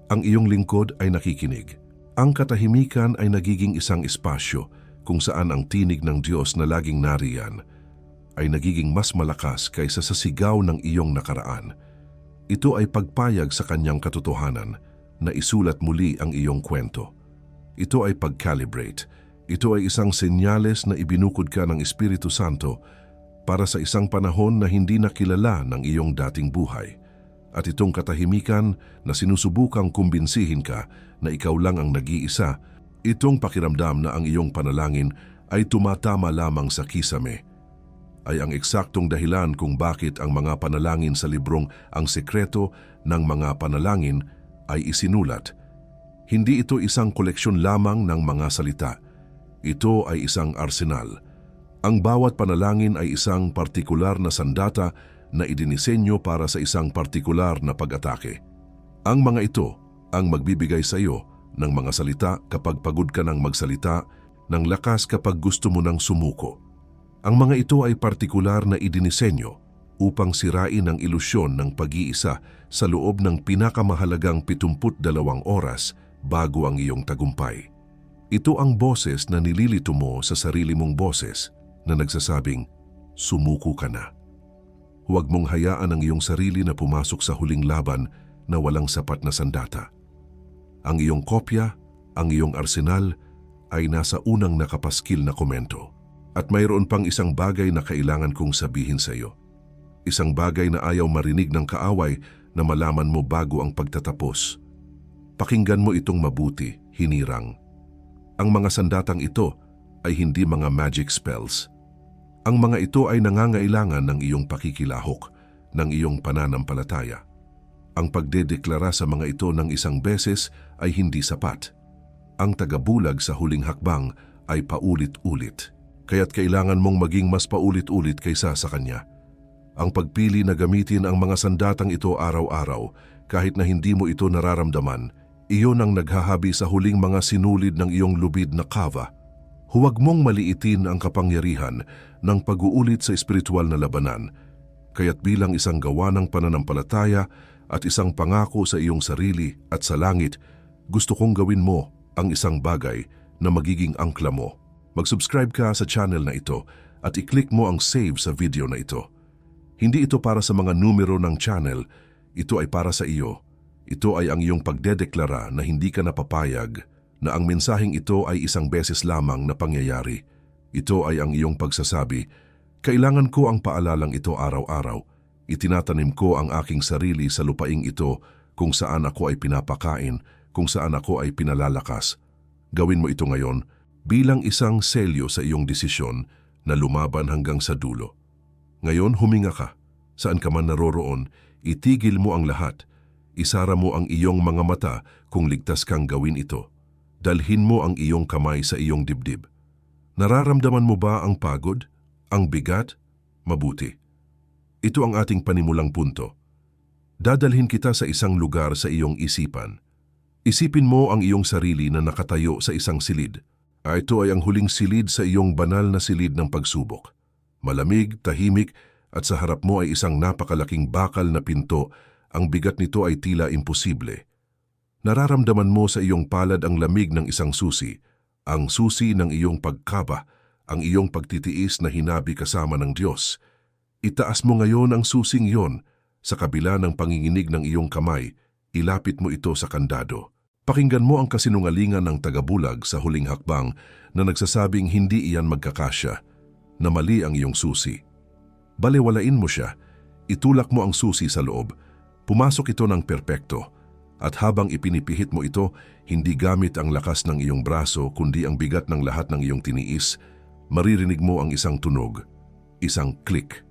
Ang iyong lingkod ay nakikinig. Ang katahimikan ay nagiging isang espasyo kung saan ang tinig ng Diyos na laging nariyan ay nagiging mas malakas kaysa sa sigaw ng iyong nakaraan. Ito ay pagpayag sa kanyang katotohanan na isulat muli ang iyong kwento. Ito ay pag-calibrate. Ito ay isang senyales na ibinukod ka ng Espiritu Santo para sa isang panahon na hindi nakilala ng iyong dating buhay. At itong katahimikan na sinusubukang kumbinsihin ka na ikaw lang ang nag-iisa, itong pakiramdam na ang iyong panalangin ay tumatama lamang sa kisame, ay ang eksaktong dahilan kung bakit ang mga panalangin sa librong Ang Sekreto ng Mga Panalangin ay isinulat. Hindi ito isang koleksyon lamang ng mga salita. Ito ay isang arsenal. Ang bawat panalangin ay isang partikular na sandata na idinisenyo para sa isang partikular na pag-atake. Ang mga ito ang magbibigay sa iyo ng mga salita kapag pagod ka ng magsalita, ng lakas kapag gusto mo nang sumuko. Ang mga ito ay partikular na idinisenyo upang sirain ang ilusyon ng pag-iisa sa loob ng pinakamahalagang 72 oras bago ang iyong tagumpay. Ito ang boses na nililito mo sa sarili mong boses na nagsasabing, sumuko ka na. Huwag mong hayaan ang iyong sarili na pumasok sa huling laban na walang sapat na sandata. Ang iyong kopya, ang iyong arsenal ay nasa unang nakapaskil na komento. At mayroon pang isang bagay na kailangan kong sabihin sa iyo. Isang bagay na ayaw marinig ng kaaway na malaman mo bago ang pagtatapos. Pakinggan mo itong mabuti, hinirang. Ang mga sandatang ito ay hindi mga magic spells. Ang mga ito ay nangangailangan ng iyong pakikilahok, ng iyong pananampalataya. Ang pagdedeklara sa mga ito ng isang beses ay hindi sapat. Ang tagabulag sa huling hakbang ay paulit-ulit, kaya't kailangan mong maging mas paulit-ulit kaysa sa kanya. Ang pagpili na gamitin ang mga sandatang ito araw-araw, kahit na hindi mo ito nararamdaman, iyon ang naghahabi sa huling mga sinulid ng iyong lubid na kava. Huwag mong maliitin ang kapangyarihan ng pag-uulit sa espiritual na labanan, kaya't bilang isang gawa ng pananampalataya at isang pangako sa iyong sarili at sa langit, gusto kong gawin mo ang isang bagay na magiging angkla mo. Mag-subscribe ka sa channel na ito at i-click mo ang save sa video na ito. Hindi ito para sa mga numero ng channel, ito ay para sa iyo. Ito ay ang iyong pagdedeklara na hindi ka napapayag, na ang mensaheng ito ay isang beses lamang na pangyayari. Ito ay ang iyong pagsasabi, kailangan ko ang paalalang ito araw-araw. Itinatanim ko ang aking sarili sa lupaing ito kung saan ako ay pinapakain, kung saan ako ay pinalalakas. Gawin mo ito ngayon bilang isang selyo sa iyong desisyon na lumaban hanggang sa dulo. Ngayon huminga ka, saan ka man naroroon, itigil mo ang lahat. Isara mo ang iyong mga mata kung ligtas kang gawin ito. Dalhin mo ang iyong kamay sa iyong dibdib. Nararamdaman mo ba ang pagod? Ang bigat? Mabuti. Ito ang ating panimulang punto. Dadalhin kita sa isang lugar sa iyong isipan. Isipin mo ang iyong sarili na nakatayo sa isang silid. Ito ay ang huling silid sa iyong banal na silid ng pagsubok. Malamig, tahimik, at sa harap mo ay isang napakalaking bakal na pinto. Ang bigat nito ay tila imposible. Nararamdaman mo sa iyong palad ang lamig ng isang susi, ang susi ng iyong pagkaba, ang iyong pagtitiis na hinabi kasama ng Diyos. Itaas mo ngayon ang susing iyon. Sa kabila ng panginginig ng iyong kamay, ilapit mo ito sa kandado. Pakinggan mo ang kasinungalingan ng tagabulag sa huling hakbang na nagsasabing hindi iyan magkakasya, na mali ang iyong susi. Balewalain mo siya, itulak mo ang susi sa loob, pumasok ito ng perpekto, at habang ipinipihit mo ito, hindi gamit ang lakas ng iyong braso kundi ang bigat ng lahat ng iyong tiniis, maririnig mo ang isang tunog, isang click.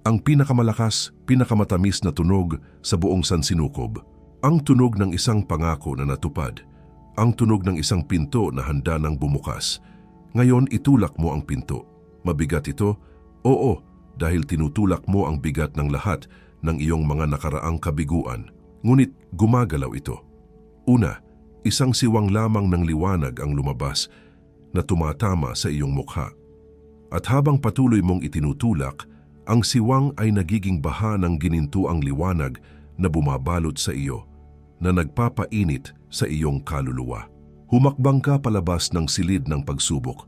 Ang pinakamalakas, pinakamatamis na tunog sa buong sansinukob. Ang tunog ng isang pangako na natupad. Ang tunog ng isang pinto na handa nang bumukas. Ngayon itulak mo ang pinto. Mabigat ito? Oo, dahil tinutulak mo ang bigat ng lahat ng iyong mga nakaraang kabiguan. Ngunit gumagalaw ito. Una, isang siwang lamang ng liwanag ang lumabas na tumatama sa iyong mukha. At habang patuloy mong itinutulak, ang siwang ay nagiging baha ng ginintuang liwanag na bumabalot sa iyo, na nagpapainit sa iyong kaluluwa. Humakbang ka palabas ng silid ng pagsubok.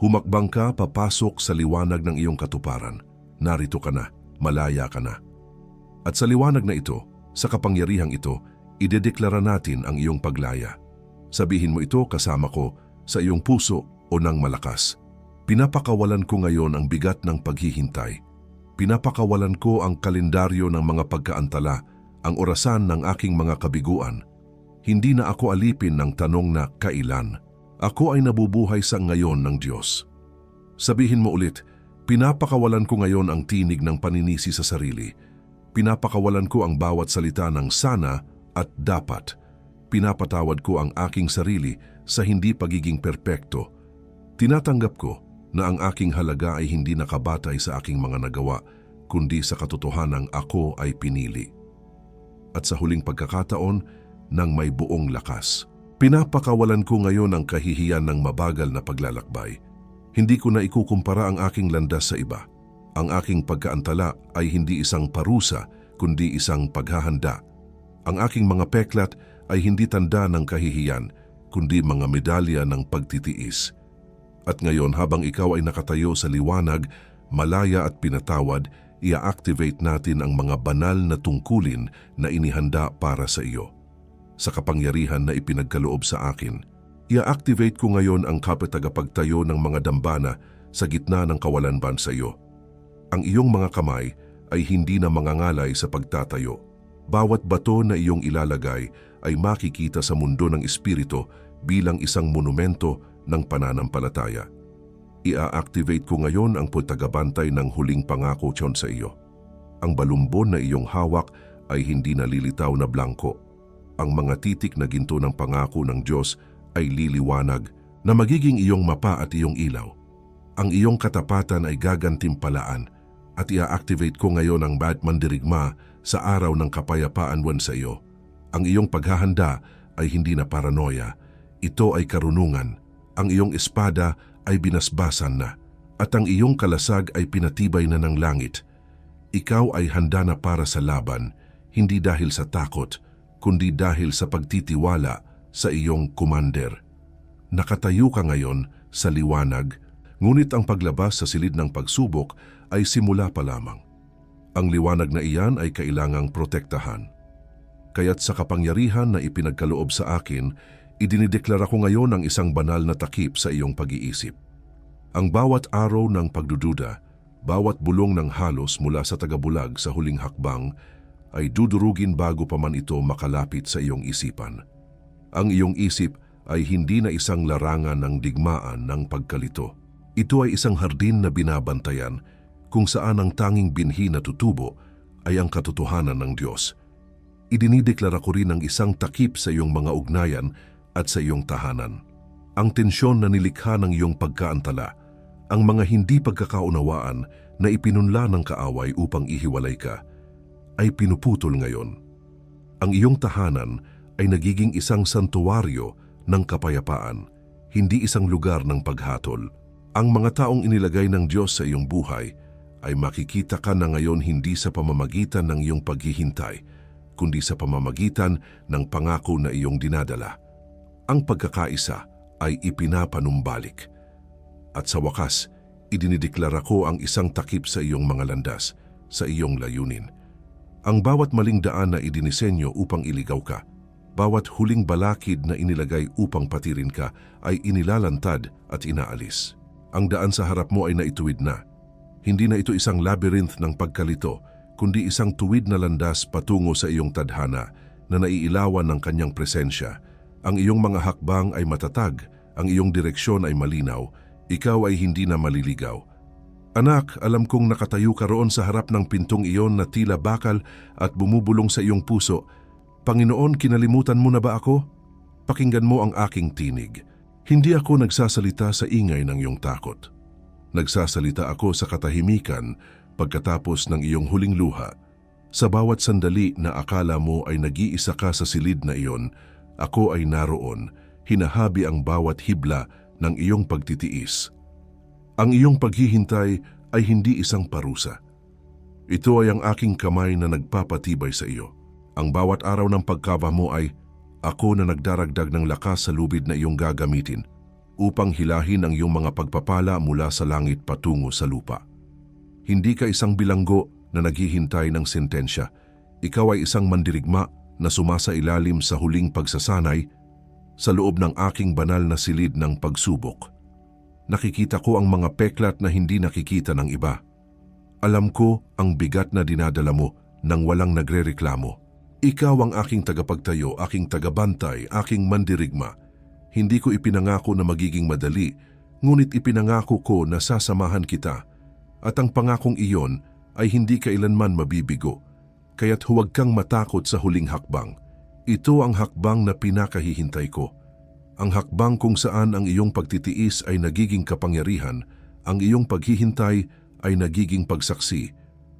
Humakbang ka papasok sa liwanag ng iyong katuparan. Narito ka na, malaya ka na. At sa liwanag na ito, sa kapangyarihang ito, idedeklara natin ang iyong paglaya. Sabihin mo ito kasama ko sa iyong puso o ng malakas. Pinapakawalan ko ngayon ang bigat ng paghihintay. Pinapakawalan ko ang kalendaryo ng mga pagkaantala, ang orasan ng aking mga kabiguan. Hindi na ako alipin ng tanong na kailan. Ako ay nabubuhay sa ngayon ng Diyos. Sabihin mo ulit, pinapakawalan ko ngayon ang tinig ng paninisi sa sarili. Pinapakawalan ko ang bawat salita ng sana at dapat. Pinapatawad ko ang aking sarili sa hindi pagiging perpekto. Tinatanggap ko na ang aking halaga ay hindi nakabatay sa aking mga nagawa, kundi sa katotohanang ako ay pinili. At sa huling pagkakataon, nang may buong lakas, pinapakawalan ko ngayon ang kahihiyan ng mabagal na paglalakbay. Hindi ko na ikukumpara ang aking landas sa iba. Ang aking pagkaantala ay hindi isang parusa, kundi isang paghahanda. Ang aking mga peklat ay hindi tanda ng kahihiyan, kundi mga medalya ng pagtitiis. At ngayon habang ikaw ay nakatayo sa liwanag, malaya at pinatawad, i-activate natin ang mga banal na tungkulin na inihanda para sa iyo. Sa kapangyarihan na ipinagkaloob sa akin, i-activate ko ngayon ang kapitagapagtayo ng mga dambana sa gitna ng kawalanban sa iyo. Ang iyong mga kamay ay hindi na mangangalay sa pagtatayo. Bawat bato na iyong ilalagay ay makikita sa mundo ng espiritu bilang isang monumento ng pananampalataya. Ia-activate ko ngayon ang pagtagabantay ng huling pangako tiyon sa iyo. Ang balumbon na iyong hawak ay hindi nalilitaw na blanko. Ang mga titik na ginto ng pangako ng Diyos ay liliwanag na magiging iyong mapa at iyong ilaw. Ang iyong katapatan ay gagantimpalaan at ia-activate ko ngayon ang Batman dirigma sa araw ng kapayapaan sa iyo. Ang iyong paghahanda ay hindi na paranoia. Ito ay karunungan. Ang iyong espada ay binasbasan na at ang iyong kalasag ay pinatibay na ng langit. Ikaw ay handa na para sa laban, hindi dahil sa takot, kundi dahil sa pagtitiwala sa iyong commander. Nakatayo ka ngayon sa liwanag, ngunit ang paglabas sa silid ng pagsubok ay simula pa lamang. Ang liwanag na iyan ay kailangang protektahan. Kaya't sa kapangyarihan na ipinagkaloob sa akin, idinideklara ko ngayon ang isang banal na takip sa iyong pag-iisip. Ang bawat araw ng pagdududa, bawat bulong ng halos mula sa tagabulag sa huling hakbang, ay dudurugin bago pa man ito makalapit sa iyong isipan. Ang iyong isip ay hindi na isang larangan ng digmaan ng pagkalito. Ito ay isang hardin na binabantayan kung saan ang tanging binhi na tutubo ay ang katotohanan ng Diyos. Idinideklara ko rin ang isang takip sa iyong mga ugnayan at sa iyong tahanan. Ang tensyon na nilikha ng iyong pagkaantala, ang mga hindi pagkakaunawaan na ipinunla ng kaaway upang ihiwalay ka, ay pinuputol ngayon. Ang iyong tahanan ay nagiging isang santuwaryo ng kapayapaan, hindi isang lugar ng paghatol. Ang mga taong inilagay ng Diyos sa iyong buhay ay makikita ka na ngayon hindi sa pamamagitan ng iyong paghihintay, kundi sa pamamagitan ng pangako na iyong dinadala. Ang pagkakaisa ay ipinapanumbalik. At sa wakas, idinideklara ko ang isang takip sa iyong mga landas, sa iyong layunin. Ang bawat maling daan na idinisenyo upang iligaw ka, bawat huling balakid na inilagay upang patirin ka ay inilalantad at inaalis. Ang daan sa harap mo ay naituwid na. Hindi na ito isang labyrinth ng pagkalito, kundi isang tuwid na landas patungo sa iyong tadhana na naiilawan ng kanyang presensya. Ang iyong mga hakbang ay matatag, ang iyong direksyon ay malinaw, ikaw ay hindi na maliligaw. Anak, alam kong nakatayo ka roon sa harap ng pintong iyon na tila bakal at bumubulong sa iyong puso. Panginoon, kinalimutan mo na ba ako? Pakinggan mo ang aking tinig. Hindi ako nagsasalita sa ingay ng iyong takot. Nagsasalita ako sa katahimikan pagkatapos ng iyong huling luha. Sa bawat sandali na akala mo ay nag-iisa ka sa silid na iyon, ako ay naroon, hinahabi ang bawat hibla ng iyong pagtitiis. Ang iyong paghihintay ay hindi isang parusa. Ito ay ang aking kamay na nagpapatibay sa iyo. Ang bawat araw ng pagkaba mo ay ako na nagdaragdag ng lakas sa lubid na iyong gagamitin upang hilahin ang iyong mga pagpapala mula sa langit patungo sa lupa. Hindi ka isang bilanggo na naghihintay ng sentensya. Ikaw ay isang mandirigma na sumasailalim sa huling pagsasanay sa loob ng aking banal na silid ng pagsubok. Nakikita ko ang mga peklat na hindi nakikita ng iba. Alam ko ang bigat na dinadala mo nang walang nagrereklamo. Ikaw ang aking tagapagtayo, aking tagabantay, aking mandirigma. Hindi ko ipinangako na magiging madali, ngunit ipinangako ko na sasamahan kita. At ang pangakong iyon ay hindi kailanman mabibigo. Kaya't huwag kang matakot sa huling hakbang. Ito ang hakbang na pinakahihintay ko. Ang hakbang kung saan ang iyong pagtitiis ay nagiging kapangyarihan, ang iyong paghihintay ay nagiging pagsaksi.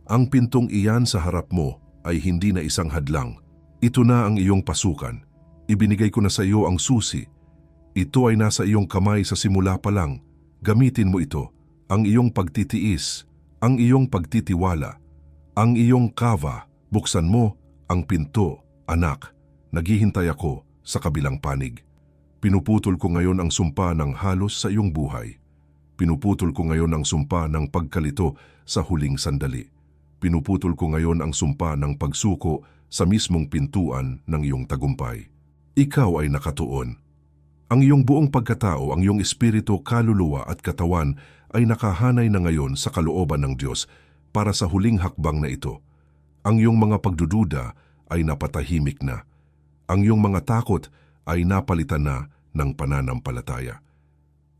Ang pintong iyan sa harap mo ay hindi na isang hadlang. Ito na ang iyong pasukan. Ibinigay ko na sa iyo ang susi. Ito ay nasa iyong kamay sa simula pa lang. Gamitin mo ito. Ang iyong pagtitiis, ang iyong pagtitiwala, ang iyong kava. Buksan mo ang pinto, anak. Naghihintay ako sa kabilang panig. Pinuputol ko ngayon ang sumpa ng halos sa iyong buhay. Pinuputol ko ngayon ang sumpa ng pagkalito sa huling sandali. Pinuputol ko ngayon ang sumpa ng pagsuko sa mismong pintuan ng iyong tagumpay. Ikaw ay nakatuon. Ang iyong buong pagkatao, ang iyong espiritu, kaluluwa at katawan ay nakahanay na ngayon sa kalooban ng Diyos para sa huling hakbang na ito. Ang iyong mga pagdududa ay napatahimik na. Ang iyong mga takot ay napalitan na ng pananampalataya.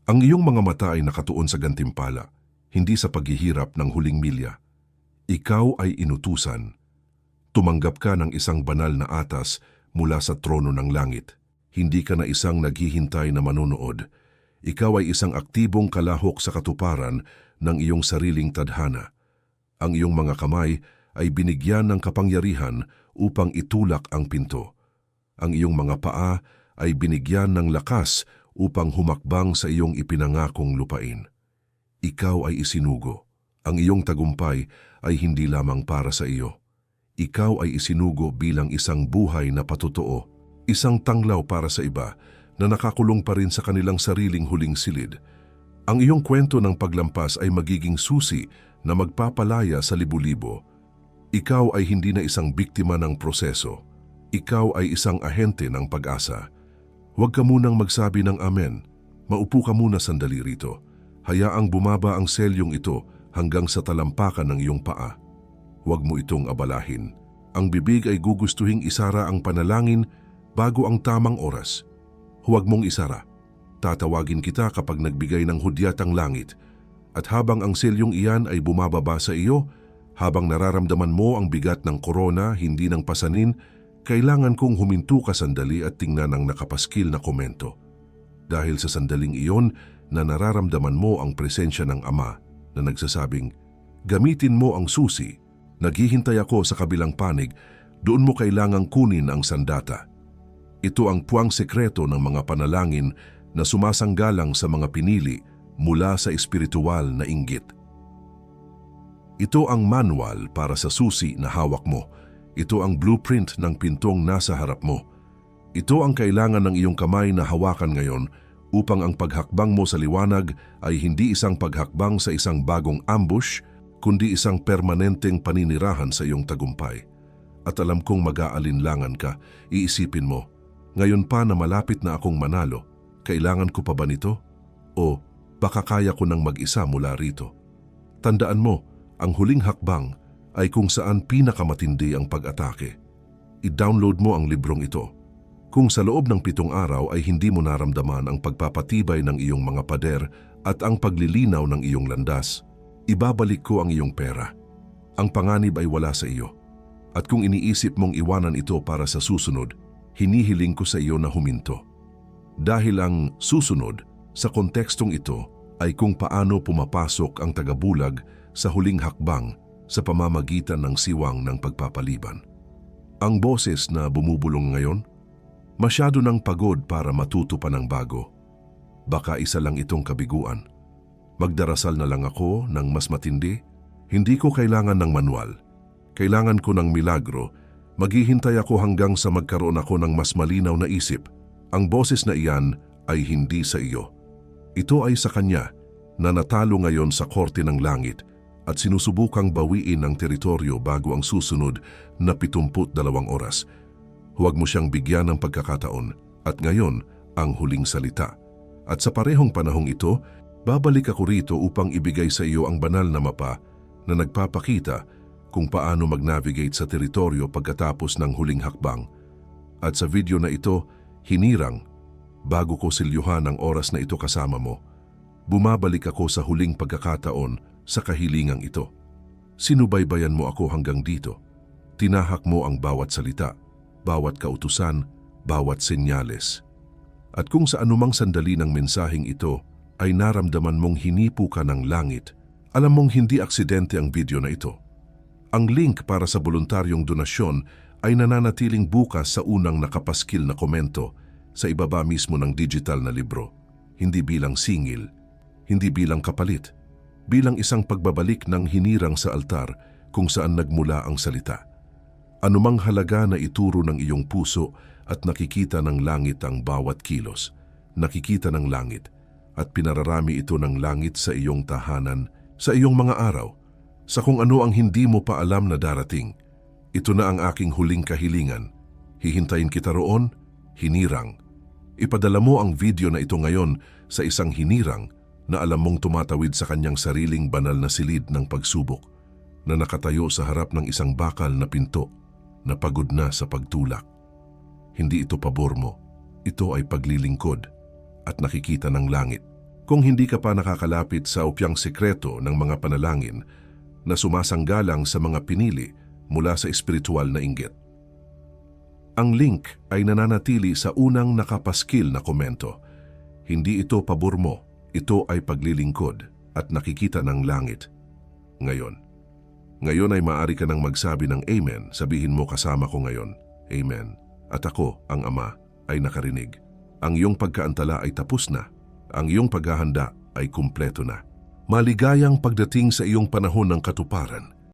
Ang iyong mga mata ay nakatuon sa gantimpala, hindi sa paghihirap ng huling milya. Ikaw ay inutusan. Tumanggap ka ng isang banal na atas mula sa trono ng langit. Hindi ka na isang naghihintay na manunood. Ikaw ay isang aktibong kalahok sa katuparan ng iyong sariling tadhana. Ang iyong mga kamay ay binigyan ng kapangyarihan upang itulak ang pinto. Ang iyong mga paa ay binigyan ng lakas upang humakbang sa iyong ipinangakong lupain. Ikaw ay isinugo. Ang iyong tagumpay ay hindi lamang para sa iyo. Ikaw ay isinugo bilang isang buhay na patotoo, isang tanglaw para sa iba na nakakulong pa rin sa kanilang sariling huling silid. Ang iyong kwento ng paglampas ay magiging susi na magpapalaya sa libu-libo. Ikaw ay hindi na isang biktima ng proseso. Ikaw ay isang ahente ng pag-asa. Huwag ka munang magsabi ng amen. Maupo ka muna sandali rito. Hayaang bumaba ang selyong ito hanggang sa talampakan ng iyong paa. Huwag mo itong abalahin. Ang bibig ay gugustuhing isara ang panalangin bago ang tamang oras. Huwag mong isara. Tatawagin kita kapag nagbigay ng hudyat ang langit. At habang ang selyong iyan ay bumababa sa iyo, habang nararamdaman mo ang bigat ng korona, hindi ng pasanin, kailangan kong huminto ka sandali at tingnan ang nakapaskil na komento. Dahil sa sandaling iyon na nararamdaman mo ang presensya ng Ama na nagsasabing, gamitin mo ang susi, naghihintay ako sa kabilang panig, doon mo kailangang kunin ang sandata. Ito ang puwang sekreto ng mga panalangin na sumasanggalang sa mga pinili mula sa espiritual na inggit. Ito ang manual para sa susi na hawak mo. Ito ang blueprint ng pintong nasa harap mo. Ito ang kailangan ng iyong kamay na hawakan ngayon upang ang paghakbang mo sa liwanag ay hindi isang paghakbang sa isang bagong ambush, kundi isang permanenteng paninirahan sa iyong tagumpay. At alam kong mag-aalinlangan ka, iisipin mo, ngayon pa na malapit na akong manalo, kailangan ko pa ba nito? O baka kaya ko nang mag-isa mula rito? Tandaan mo, ang huling hakbang ay kung saan pinakamatindi ang pag-atake. I-download mo ang librong ito. Kung sa loob ng 7 araw ay hindi mo naramdaman ang pagpapatibay ng iyong mga pader at ang paglilinaw ng iyong landas, ibabalik ko ang iyong pera. Ang panganib ay wala sa iyo. At kung iniisip mong iwanan ito para sa susunod, hinihiling ko sa iyo na huminto. Dahil ang susunod sa kontekstong ito ay kung paano pumapasok ang tagabulag sa huling hakbang sa pamamagitan ng siwang ng pagpapaliban. Ang boses na bumubulong ngayon, masyado nang pagod para matuto pa ng bago. Baka isa lang itong kabiguan. Magdarasal na lang ako ng mas matindi. Hindi ko kailangan ng manual. Kailangan ko ng milagro. Maghihintay ako hanggang sa magkaroon ako ng mas malinaw na isip. Ang boses na iyan ay hindi sa iyo. Ito ay sa Kanya na natalo ngayon sa korte ng langit at sinusubukang bawiin ang teritoryo bago ang susunod na 72 oras. Huwag mo siyang bigyan ng pagkakataon at ngayon ang huling salita. At sa parehong panahong ito, babalik ako rito upang ibigay sa iyo ang banal na mapa na nagpapakita kung paano mag-navigate sa teritoryo pagkatapos ng huling hakbang. At sa video na ito, hinirang, bago ko silyuhan ang oras na ito kasama mo, bumabalik ako sa huling pagkakataon sa kahilingang ito. Sinubaybayan mo ako hanggang dito. Tinahak mo ang bawat salita, bawat kautusan, bawat senyales. At kung sa anumang sandali ng mensaheng ito ay naramdaman mong hinipo ka ng langit, alam mong hindi aksidente ang video na ito. Ang link para sa voluntaryong donasyon ay nananatiling bukas sa unang nakapaskil na komento sa ibaba mismo ng digital na libro. Hindi bilang singil, hindi bilang kapalit, bilang isang pagbabalik ng hinirang sa altar kung saan nagmula ang salita. Anumang halaga na ituro ng iyong puso at nakikita ng langit ang bawat kilos, nakikita ng langit at pinararami ito ng langit sa iyong tahanan, sa iyong mga araw, sa kung ano ang hindi mo pa alam na darating. Ito na ang aking huling kahilingan. Hihintayin kita roon, hinirang. Ipadala mo ang video na ito ngayon sa isang hinirang na alam mong tumatawid sa kanyang sariling banal na silid ng pagsubok, na nakatayo sa harap ng isang bakal na pinto, na pagod na sa pagtulak. Hindi ito pabor mo, ito ay paglilingkod at nakikita ng langit. Kung hindi ka pa nakakalapit sa upyang sekreto ng mga panalangin na sumasanggalang sa mga pinili mula sa espiritual na inggit. Ang link ay nananatili sa unang nakapaskil na komento. Hindi ito pabor mo, ito ay paglilingkod at nakikita ng langit. Ngayon ay maaari ka nang magsabi ng Amen, sabihin mo kasama ko ngayon, Amen. At ako, ang Ama, ay nakarinig. Ang iyong pagkaantala ay tapos na. Ang iyong paghahanda ay kumpleto na. Maligayang pagdating sa iyong panahon ng katuparan.